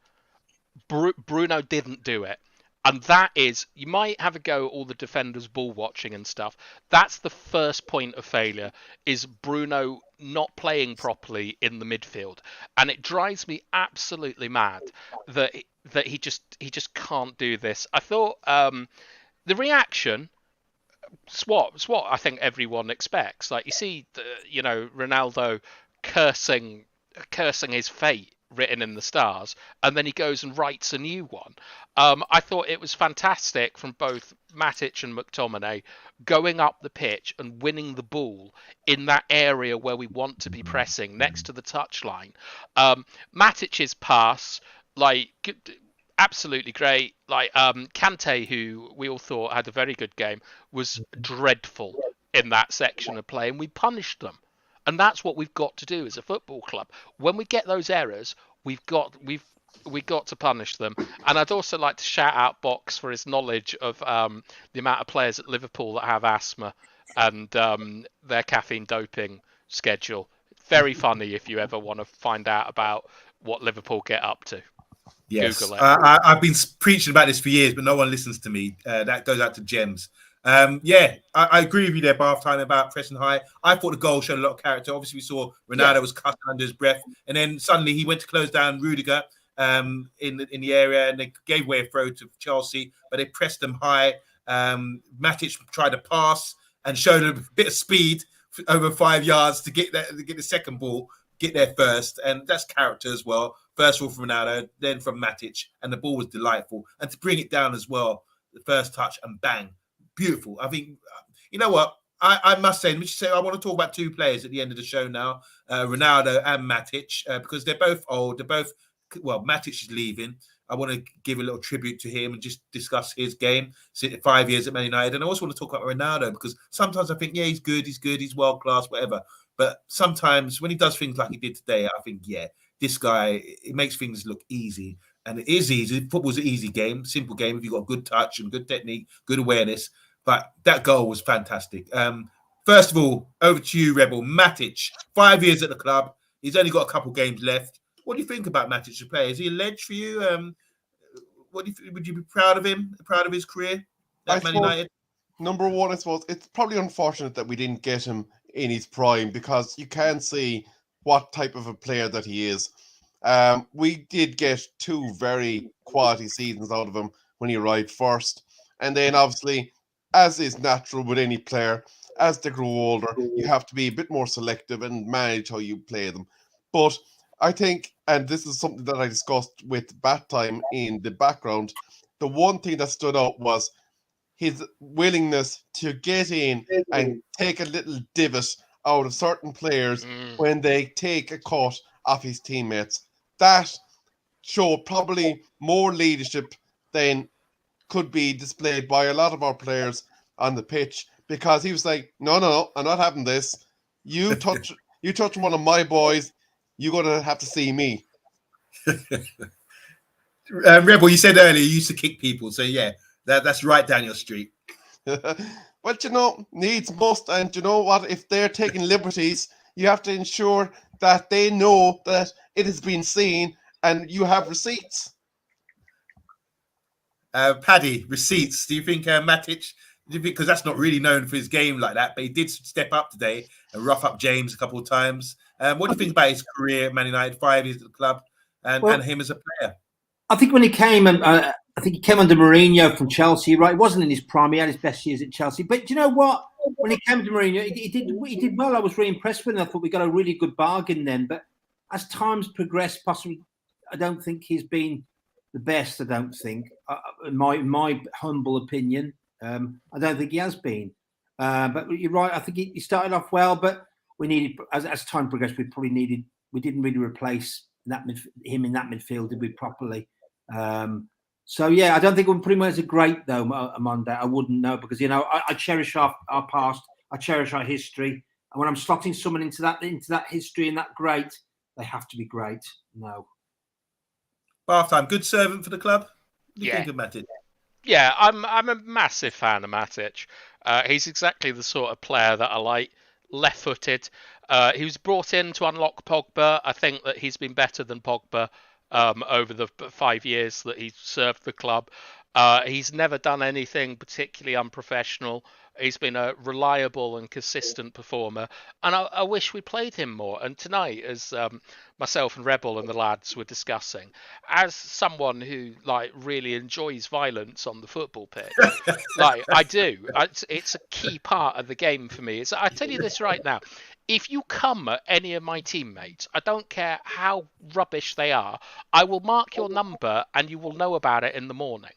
Bruno didn't do it. And that is, you might have a go at all the defenders ball watching and stuff. That's the first point of failure, is Bruno not playing properly in the midfield. And it drives me absolutely mad that he just can't do this. I thought the reaction, it's what I think everyone expects. Like, you see, Ronaldo cursing his fate written in the stars, and then he goes and writes a new one. I thought it was fantastic from both Matic and McTominay going up the pitch and winning the ball in that area where we want to be pressing, next to the touchline. Matic's pass, like, absolutely great. Like, Kante, who we all thought had a very good game, was dreadful in that section of play, and we punished them. And that's what we've got to do as a football club. When we get those errors, we've got to punish them. And I'd also like to shout out Box for his knowledge of the amount of players at Liverpool that have asthma and their caffeine doping schedule. Very funny if you ever want to find out about what Liverpool get up to.
Yes,
Google it.
I've been preaching about this for years, but no one listens to me. That goes out to Gems. I agree with you there, Bath time, about pressing high. I thought the goal showed a lot of character. Obviously, we saw Ronaldo was cussing under his breath, and then suddenly he went to close down Rudiger in the area, and they gave away a throw to Chelsea, but they pressed them high. Matic tried to pass and showed a bit of speed over 5 yards to get the second ball, get there first, and that's character as well. First of all from Ronaldo, then from Matic, and the ball was delightful. And to bring it down as well, the first touch and bang. Beautiful. I think, you know what? I must say, I want to talk about two players at the end of the show now, Ronaldo and Matic, because they're both old. Matic is leaving. I want to give a little tribute to him and just discuss his game. 5 years at Man United. And I also want to talk about Ronaldo, because sometimes I think, he's good, he's world-class, whatever. But sometimes when he does things like he did today, I think, this guy, it makes things look easy. And it is easy. Football's an easy game, simple game if you've got good touch and good technique, good awareness. But that goal was fantastic. First of all, over to you, Rebel. Matic, 5 years at the club. He's only got a couple games left. What do you think about Matic to play? Is he a ledge for you? Would you be proud of him? Proud of his career at Man United?
Number one, I suppose it's probably unfortunate that we didn't get him in his prime, because you can see what type of a player that he is. We did get 2 very quality seasons out of him when he arrived first. And then obviously, as is natural with any player, as they grow older, you have to be a bit more selective and manage how you play them. But I think, and this is something that I discussed with Bat Time in the background, the one thing that stood out was his willingness to get in and take a little divot out of certain players when they take a cut off his teammates. That showed probably more leadership than could be displayed by a lot of our players on the pitch, because he was like, no, I'm not having this. You touch one of my boys, you're going to have to see me.
Rebel, you said earlier you used to kick people, so that's right down your street.
Well, needs must, and you know what? If they're taking liberties, you have to ensure that they know that it has been seen and you have receipts.
Paddy, receipts. Do you think Matic, because that's not really known for his game like that, but he did step up today and rough up James a couple of times. What do you think about his career at Man United, 5 years at the club, and him as a player?
I think when he came, I think he came under Mourinho from Chelsea, right? He wasn't in his prime. He had his best years at Chelsea. But do you know what? When he came to Mourinho, he did well. I was really impressed with him. I thought we got a really good bargain then. But as time's progressed, possibly, I don't think he's been the best. I don't think, in my humble opinion, I don't think he has been. But you're right. I think he started off well, but we needed, as time progressed, we didn't really replace him in that midfield, did we, properly? So yeah, I don't think we're pretty much a great though, Omondi. I wouldn't know, because I cherish our past, I cherish our history, and when I'm slotting someone into that history and that great, they have to be great. No.
Bath time, good servant for the club. What do you think of Matic?
Yeah, I'm a massive fan of Matic. He's exactly the sort of player that I like. Left-footed. He was brought in to unlock Pogba. I think that he's been better than Pogba over the 5 years that he's served the club. He's never done anything particularly unprofessional. He's been a reliable and consistent performer, and I wish we played him more. And tonight, as myself and Rebel and the lads were discussing, as someone who really enjoys violence on the football pitch, I do, it's a key part of the game for me. I tell you this right now. If you come at any of my teammates, I don't care how rubbish they are, I will mark your number and you will know about it in the morning.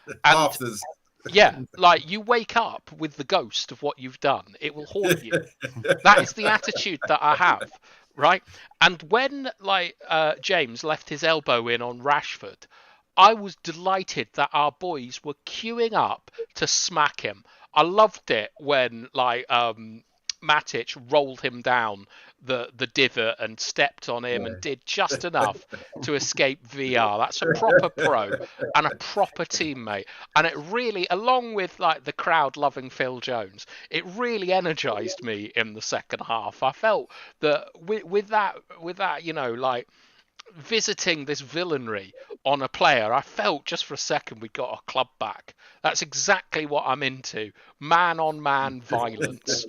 And
Afters.
yeah, you wake up with the ghost of what you've done. It will haunt you. That is the attitude that I have, right? And when James left his elbow in on Rashford, I was delighted that our boys were queuing up to smack him. I loved it when Matic rolled him down the divot and stepped on him and did just enough to escape VR. That's a proper pro and a proper teammate. And it really, along with the crowd loving Phil Jones, it really energized me in the second half. I felt that with that, visiting this villainy on a player, I felt just for a second we got our club back. That's exactly what I'm into. Man-on-man violence.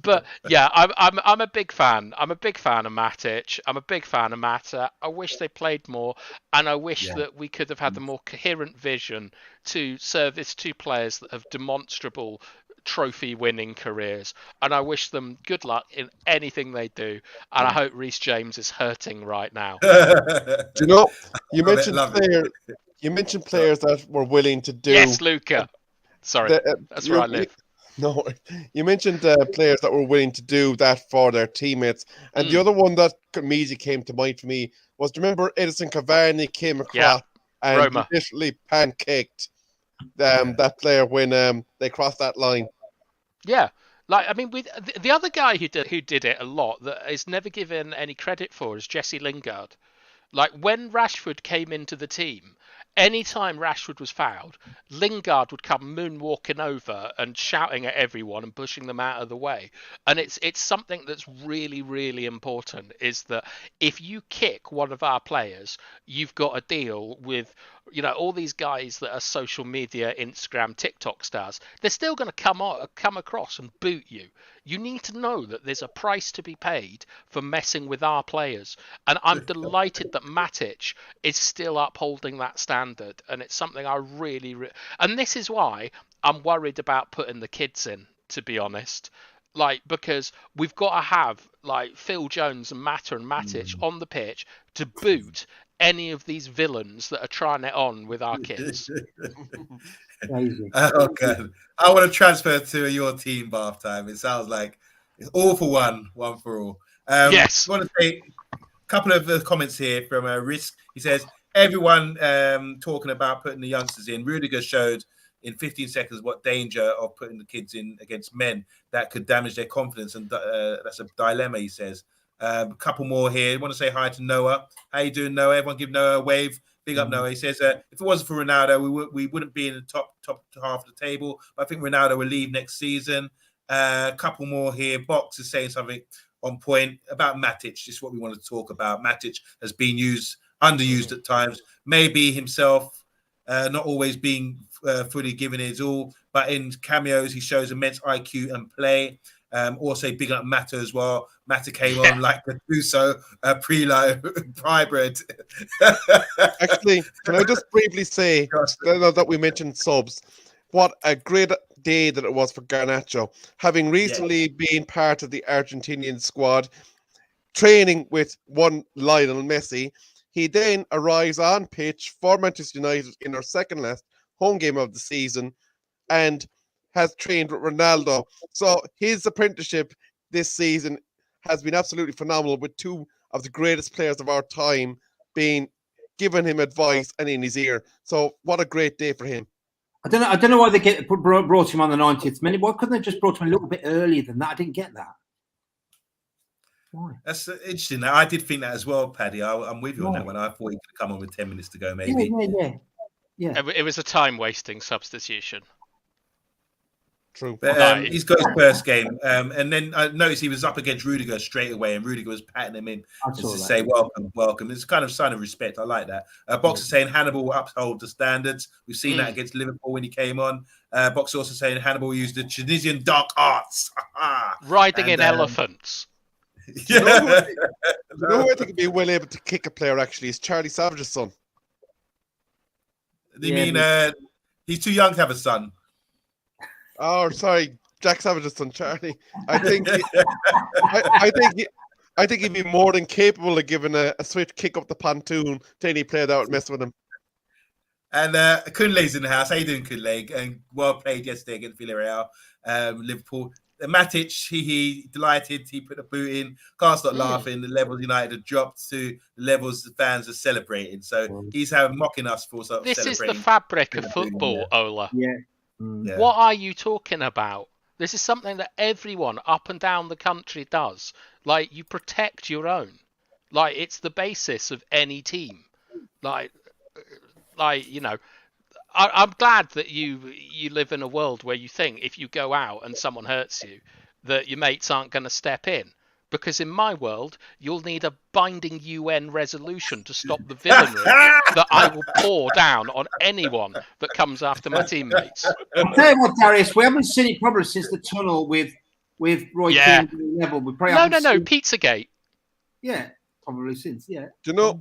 But yeah, I'm a big fan. I'm a big fan of Matic. I'm a big fan of Mata. I wish they played more, and I wish that we could have had the more coherent vision to service two players that have demonstrable trophy-winning careers, and I wish them good luck in anything they do. And I hope Reece James is hurting right now.
Do you know? You mentioned players that were willing to do.
Yes, Luca. Sorry, that's where I live.
No, you mentioned players that were willing to do that for their teammates, and the other one that immediately came to mind for me was, remember Edison Cavani came across and
Roma.
literally pancaked that player when they crossed that line.
Yeah, with the other guy who did it a lot that is never given any credit for is Jesse Lingard. When Rashford came into the team, anytime Rashford was fouled, Lingard would come moonwalking over and shouting at everyone and pushing them out of the way. And it's something that's really, really important, is that if you kick one of our players, you've got to deal with all these guys that are social media, Instagram, TikTok stars. They're still going to come across and boot you. You need to know that there's a price to be paid for messing with our players. And I'm delighted that Matic is still upholding that standard. And it's something I really... And this is why I'm worried about putting the kids in, to be honest. Because we've got to have Phil Jones and Mata and Matic on the pitch to boot any of these villains that are trying it on with our kids.
Oh, God. I want to transfer to your team, Bath time. It sounds like it's all for one for all.
Yes.
I want to say a couple of comments here from Risk. He says, everyone talking about putting the youngsters in. Rudiger showed in 15 seconds what danger of putting the kids in against men that could damage their confidence. And that's a dilemma, he says. A couple more here. I want to say hi to Noah. How you doing, Noah? Everyone give Noah a wave. Big up, Noah. He says, if it wasn't for Ronaldo, we wouldn't be in the top half of the table. But I think Ronaldo will leave next season. A couple more here. Box is saying something on point about Matic. This is what we want to talk about. Matic has been underused at times. Maybe himself not always being fully given his all. But in cameos, he shows immense IQ and play. Also big up Mata as well. Mata came on like a Tuso hybrid.
Actually, can I just briefly say that we mentioned subs? What a great day that it was for Garnacho, having recently been part of the Argentinian squad, training with one Lionel Messi. He then arrives on pitch for Manchester United in our second last home game of the season and has trained with Ronaldo. So his apprenticeship this season has been absolutely phenomenal, with two of the greatest players of our time being giving him advice and in his ear. So what a great day for him.
I don't know why they brought him on the 90th minute. Why couldn't they just brought him a little bit earlier than that? I didn't get that. Why?
That's interesting. I did think that as well, Paddy. I'm with you on that one. I thought he could come on with 10 minutes to go, maybe.
Yeah.
It was a time-wasting substitution.
True.
But he's got his first game. And then I noticed he was up against Rudiger straight away, and Rudiger was patting him in to say, welcome. It's a kind of sign of respect. I like that. Boxer saying Hannibal will uphold the standards. We've seen that against Liverpool when he came on. Boxer also saying Hannibal used the Tunisian dark arts.
Riding in elephants.
You know who I think would be well able to kick a player, actually, is Charlie Savage's son.
You mean he's too young to have a son?
Oh, sorry, Jack Savage's son, Charlie. I think he'd be more than capable of giving a swift kick up the pontoon to any player that would mess with him.
And Kunle's in the house. How you doing, Kunle? And well played yesterday against Villarreal, Liverpool. Matic, he delighted. He put the boot in. Can't stop laughing. The levels United have dropped to the levels the fans are celebrating. So he's mocking us for sort of
This is
celebrating.
the fabric of football, Ola.
Yeah.
What are you talking about? This is something that everyone up and down the country does. Like, you protect your own. Like, it's the basis of any team. Like you know, I'm glad that you live in a world where you think if you go out and someone hurts you, that your mates aren't going to step in. Because in my world, you'll need a binding UN resolution to stop the villainy that I will pour down on anyone that comes after my teammates.
I'll tell you what, Darius, we haven't seen it probably since the tunnel with Roy Keane level. We probably
No, Pizzagate.
Yeah, probably since, yeah.
Do you know,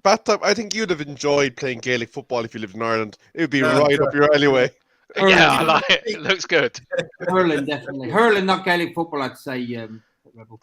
Bathtub, I think you'd have enjoyed playing Gaelic football if you lived in Ireland. It would be right up your alleyway.
Yeah, I like it. It looks good.
Hurling, definitely. Hurling, not Gaelic football, I'd say, Rebel.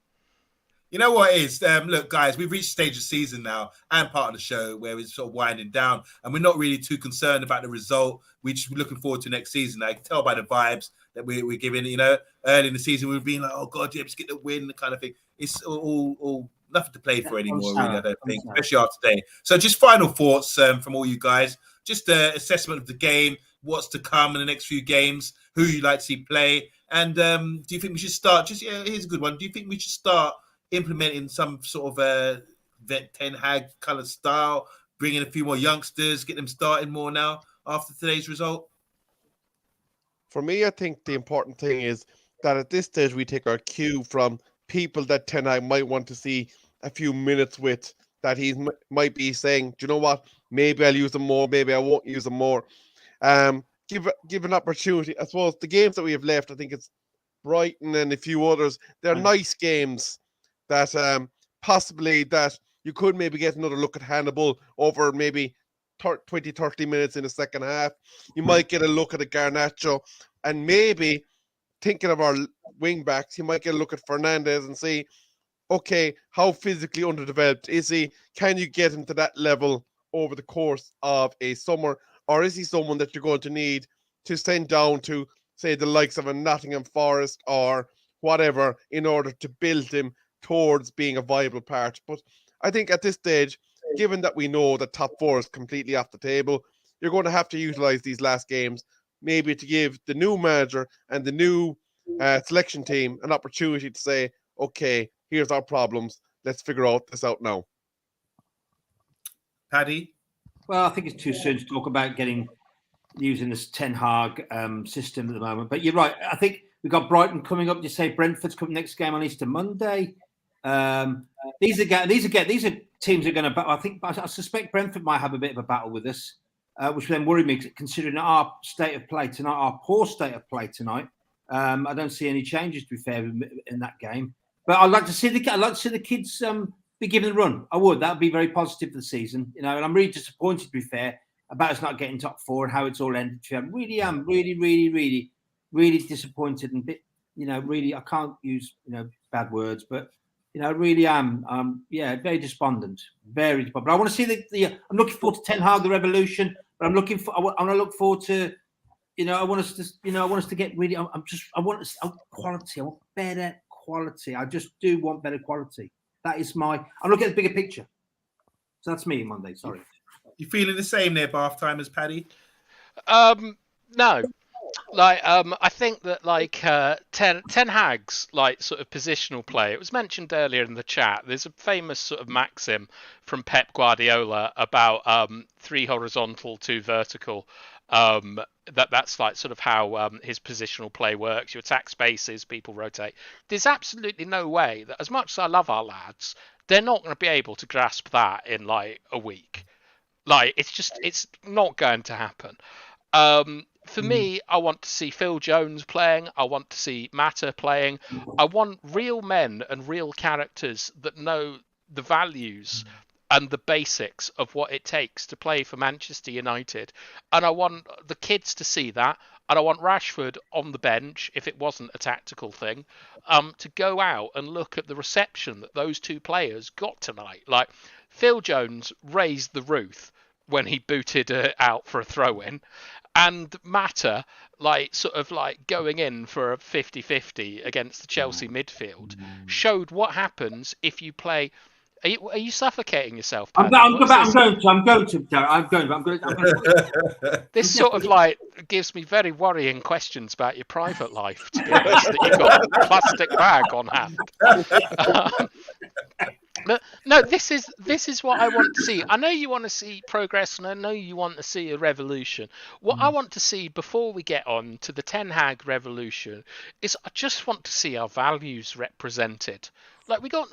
You know what it is? Look, guys, we've reached stage of season now and part of the show where we're sort of winding down, and we're not really too concerned about the result. We're just looking forward to next season. I can tell by the vibes that we're giving. You know, early in the season, we've been like, oh, God, yeah, let's get the win, the kind of thing. It's all nothing to play for anymore, really, I don't think, especially after today. So just final thoughts from all you guys. Just an assessment of the game, what's to come in the next few games, who you like to see play, and do you think we should start? Here's a good one. Do you think we should start implementing some sort of vet Ten Hag kind of style, bringing a few more youngsters, get them starting more now after today's result?
For me, I think the important thing is that at this stage we take our cue from people that Ten Hag might want to see a few minutes with, that he might be saying, do you know what, maybe I'll use them more, maybe I won't use them more. Give an opportunity. I suppose the games that we have left, I think it's Brighton and a few others, they're nice games that possibly that you could maybe get another look at Hannibal over maybe 20, 30 minutes in the second half. You might get a look at a Garnacho, and maybe thinking of our wing backs, you might get a look at Fernandez and see, okay, how physically underdeveloped is he? Can you get him to that level over the course of a summer? Or is he someone that you're going to need to send down to, say, the likes of a Nottingham Forest or whatever in order to build him towards being a viable part? But I think at this stage, given that we know that top four is completely off the table, you're going to have to utilize these last games maybe to give the new manager and the new selection team an opportunity to say, okay, here's our problems. Let's figure this out now.
Paddy?
Well, I think it's too soon to talk about using this Ten Hag system at the moment. But you're right. I think we've got Brighton coming up. You say Brentford's coming next game on Easter Monday. These are teams that are going to. I suspect Brentford might have a bit of a battle with us, which then worry me considering our state of play tonight, our poor state of play tonight. I don't see any changes, to be fair, in that game. But I'd like to see the kids be given a run. I would. That would be very positive for the season, you know. And I'm really disappointed, to be fair, about us not getting top four and how it's all ended. I really am, really disappointed and bit, you know, really. I can't use, you know, bad words, but You know, I really am. Very despondent. Very despondent. But I want to see the. I'm looking forward to Ten Hag, the revolution. But I'm looking for. I want to look forward to. You know, I want us to. You know, I want us to get really. I want quality. I want better quality. I just do want better quality. That is my. I'm looking at the bigger picture. So that's me, Monday. Sorry.
You feeling the same there, bath time, as Paddy?
No. Like, I think that Ten Hag's like sort of positional play. It was mentioned earlier in the chat. There's a famous sort of maxim from Pep Guardiola about 3 horizontal, 2 vertical. That's like sort of how his positional play works. You attack spaces, people rotate. There's absolutely no way that, as much as I love our lads, they're not going to be able to grasp that in like a week. Like, it's not going to happen. For me, I want to see Phil Jones playing. I want to see Mata playing. I want real men and real characters that know the values and the basics of what it takes to play for Manchester United. And I want the kids to see that. And I want Rashford on the bench, if it wasn't a tactical thing, to go out and look at the reception that those 2 players got tonight. Like, Phil Jones raised the roof when he booted out for a throw-in. And Mata, like, sort of like going in for a 50-50 against the Chelsea midfield, showed what happens if you play. Are you suffocating yourself, Paddy?
I'm going to.
This sort of like gives me very worrying questions about your private life, to be honest, that you've got a plastic bag on hand. But no, this is what I want to see. I know you want to see progress, and I know you want to see a revolution. What I want to see before we get on to the Ten Hag revolution is I just want to see our values represented. Like, we've got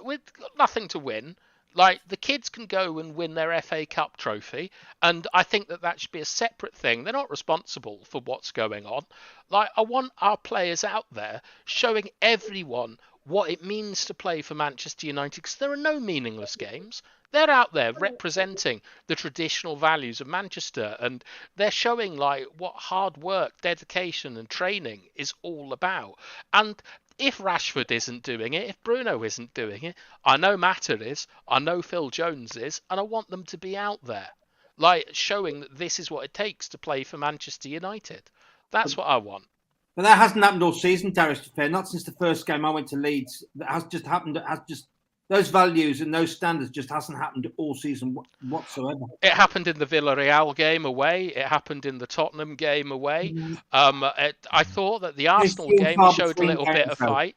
nothing to win. Like, the kids can go and win their FA Cup trophy, and I think that should be a separate thing. They're not responsible for what's going on. Like, I want our players out there showing everyone what it means to play for Manchester United, because there are no meaningless games. They're out there representing the traditional values of Manchester, and they're showing like what hard work, dedication and training is all about. And if Rashford isn't doing it, if Bruno isn't doing it, I know Mata is, I know Phil Jones is, and I want them to be out there, like, showing that this is what it takes to play for Manchester United. That's what I want.
But that hasn't happened all season, Darius, to fair. Not since the first game I went to Leeds. That has just happened. Those values and those standards just hasn't happened all season whatsoever.
It happened in the Villarreal game away. It happened in the Tottenham game away. I thought that the Arsenal game showed a little bit of fight.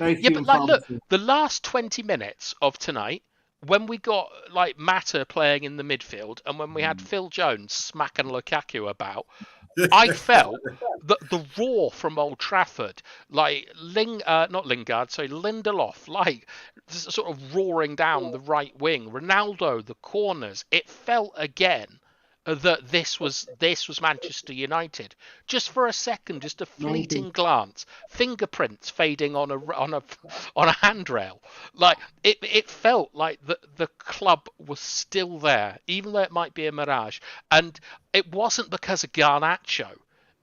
Yeah, but like, look, the last 20 minutes of tonight, when we got like Mata playing in the midfield, and when we had Phil Jones smacking Lukaku about, I felt that the roar from Old Trafford, like Lindelof, like sort of roaring down the right wing, Ronaldo, the corners. It felt again that this was Manchester United. Just for a second, just a fleeting glance, fingerprints fading on a handrail. Like it felt like the club was still there, even though it might be a mirage. And it wasn't because of Garnacho.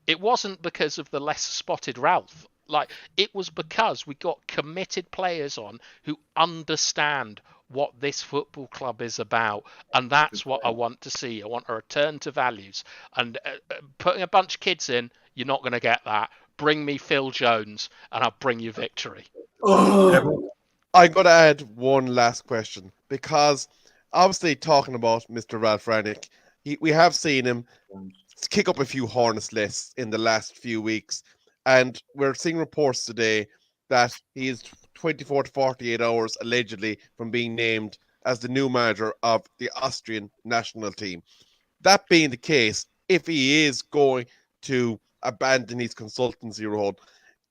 It wasn't because of the lesser spotted Ralph. Like, it was because we got committed players on who understand what this football club is about, and that's what I want to see. I want a return to values, and putting a bunch of kids in, you're not going to get that. Bring me Phil Jones and I'll bring you victory.
I'm going to add one last question, because obviously talking about Mr. Ralph Rangnick, we have seen him kick up a few hornets lists in the last few weeks, and we're seeing reports today that he is 24 to 48 hours allegedly from being named as the new manager of the Austrian national team. That being the case, if he is going to abandon his consultancy role,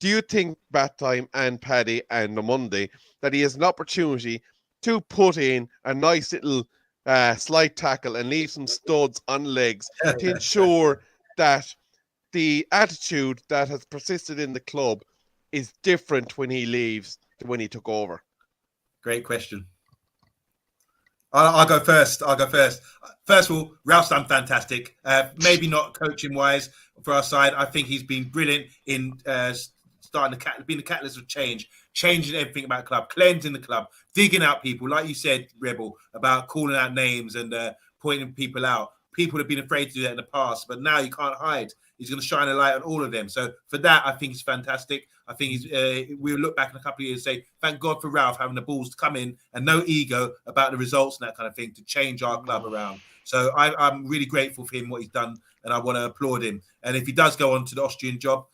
do you think, Battime and Paddy and OMONDI, that he has an opportunity to put in a nice little slide tackle and leave some studs on legs to ensure that the attitude that has persisted in the club is different when he leaves to when he took over?
Great question. I'll go first. First of all, Ralph's done fantastic. Maybe not coaching wise for our side. I think he's been brilliant in being the catalyst of change changing everything about the club, cleansing the club, digging out people, like you said, Rebel, about calling out names and pointing people out. People have been afraid to do that in the past, but now you can't hide. He's going to shine a light on all of them. So for that, I think it's fantastic. I think we'll look back in a couple of years and say, thank God for Ralph having the balls to come in and no ego about the results and that kind of thing to change our club around. So I'm really grateful for him, what he's done, and I want to applaud him. And if he does go on to the Austrian job,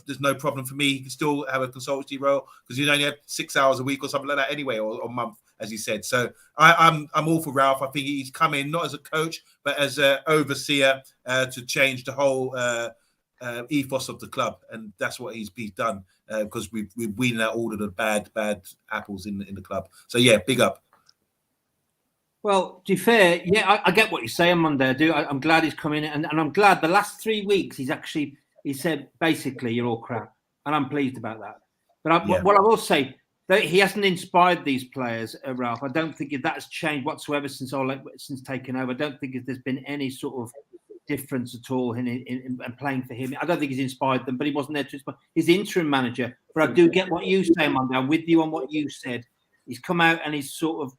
there's no problem for me. He can still have a consultancy role because he only had 6 hours a week or something like that anyway, or a month, as he said. So I'm all for Ralph. I think he's come in not as a coach, but as an overseer to change the whole ethos of the club, and that's what he's done because we've weeded out all of the bad apples in the club. So yeah, big up.
Well, to be fair, yeah, I get what you're saying, Monday. I do. I'm glad he's come in, and I'm glad the last 3 weeks he said basically you're all crap, and I'm pleased about that. But what I will say, that he hasn't inspired these players, Ralph. I don't think that has changed whatsoever since taking over. I don't think there's been any sort of difference at all in playing for him. I don't think he's inspired them, but he wasn't there to inspire. He's the interim manager. But I do get what you say, Monday. I'm with you on what you said. He's come out and he's sort of,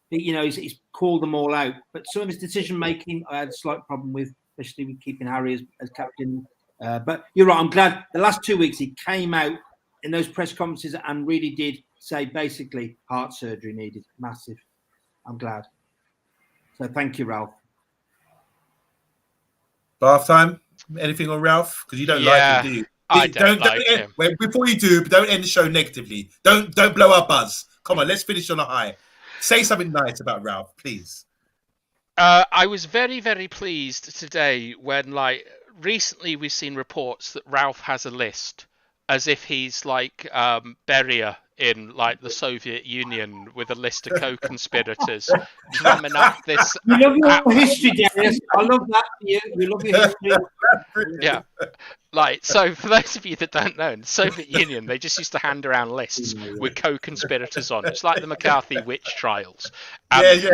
he's called them all out. But some of his decision making, I had a slight problem with, especially with keeping Harry as captain. But you're right. I'm glad the last 2 weeks he came out in those press conferences and really did say basically heart surgery needed, massive. I'm glad. So thank you, Ralph.
Bath time? Anything on Ralph? Because you don't like him, do you?
I don't like him.
Wait, before you do, don't end the show negatively. Don't blow our buzz. Come on, let's finish on a high. Say something nice about Ralph, please.
I was very, very pleased today when, recently we've seen reports that Ralph has a list as if he's like Beria in the Soviet Union with a list of co-conspirators drumming up this.
You love your history, Darius. I love that for you. You love your history.
Yeah. So for those of you that don't know, in the Soviet Union, they just used to hand around lists with co-conspirators on. It's like the McCarthy witch trials. And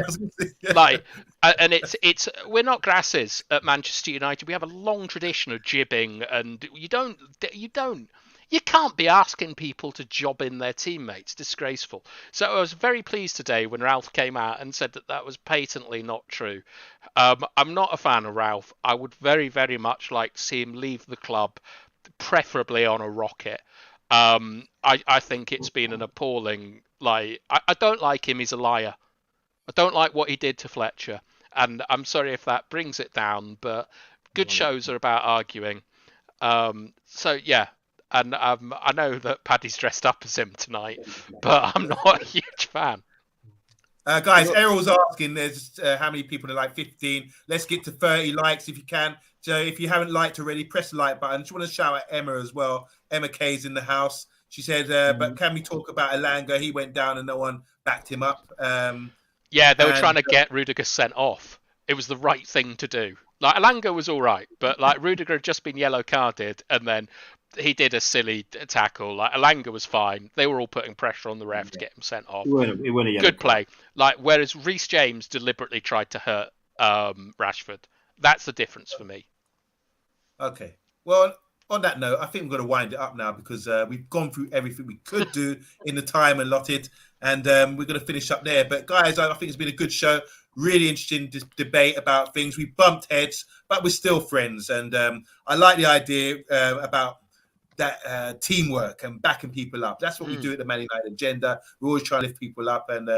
and it's we're not grasses at Manchester United. We have a long tradition of jibbing, and you can't be asking people to job in their teammates. Disgraceful. So I was very pleased today when Ralph came out and said that was patently not true. I'm not a fan of Ralph. I would very, very much like to see him leave the club, preferably on a rocket. I think it's been an appalling... I don't like him. He's a liar. I don't like what he did to Fletcher. And I'm sorry if that brings it down, but good shows are about arguing. So, yeah. And I know that Paddy's dressed up as him tonight, but I'm not a huge fan.
Guys, Errol's asking, there's how many people are 15. Let's get to 30 likes if you can. So if you haven't liked already, press the like button. I just want to shout out Emma as well. Emma K's in the house. She said, but can we talk about Elanga? He went down and no one backed him up.
Yeah, they were trying to get Rudiger sent off. It was the right thing to do. Elanga was all right, but Rudiger had just been yellow carded and then he did a silly tackle. Elanga was fine. They were all putting pressure on the ref to get him sent off. Good play. Whereas Reece James deliberately tried to hurt Rashford. That's the difference for me.
Okay. Well, on that note, I think we're going to wind it up now because we've gone through everything we could do in the time allotted, and we're going to finish up there. But guys, I think it's been a good show. Really interesting debate about things. We bumped heads, but we're still friends. And I like the idea about that teamwork and backing people up. That's what we do at the Man United agenda. We always try to lift people up and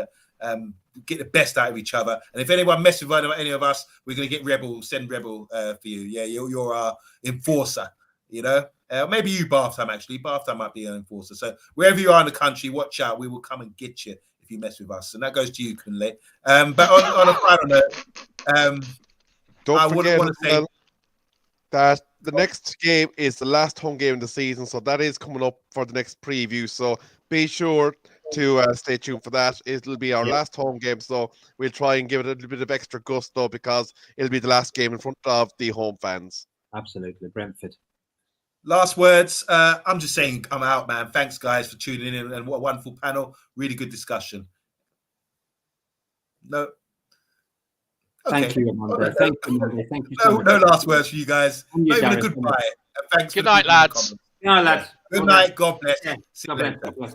get the best out of each other. And if anyone messes with any of us, we're going to get send Rebel for you. Yeah, you're our enforcer, maybe you Bath Time, actually. Bath Time might be an enforcer. So wherever you are in the country, watch out. We will come and get you if you mess with us. And that goes to you, Kunle. But on a final note,
don't forget want to say that the next game is the last home game of the season, so that is coming up for the next preview. So be sure to stay tuned for that. It'll be our last home game, so we'll try and give it a little bit of extra gusto because it'll be the last game in front of the home fans.
Absolutely, Brentford.
Last words. I'm just saying I'm out, man. Thanks, guys, for tuning in, and what a wonderful panel. Really good discussion. No. Okay.
Thank you, Amanda. Thank you, Amanda. Thank you.
No last words for you guys. Not even a goodbye. Thanks.
Good night, lads.
No, lads.
Good night. God bless.
Yeah.
See you
God bless.
later.
God bless.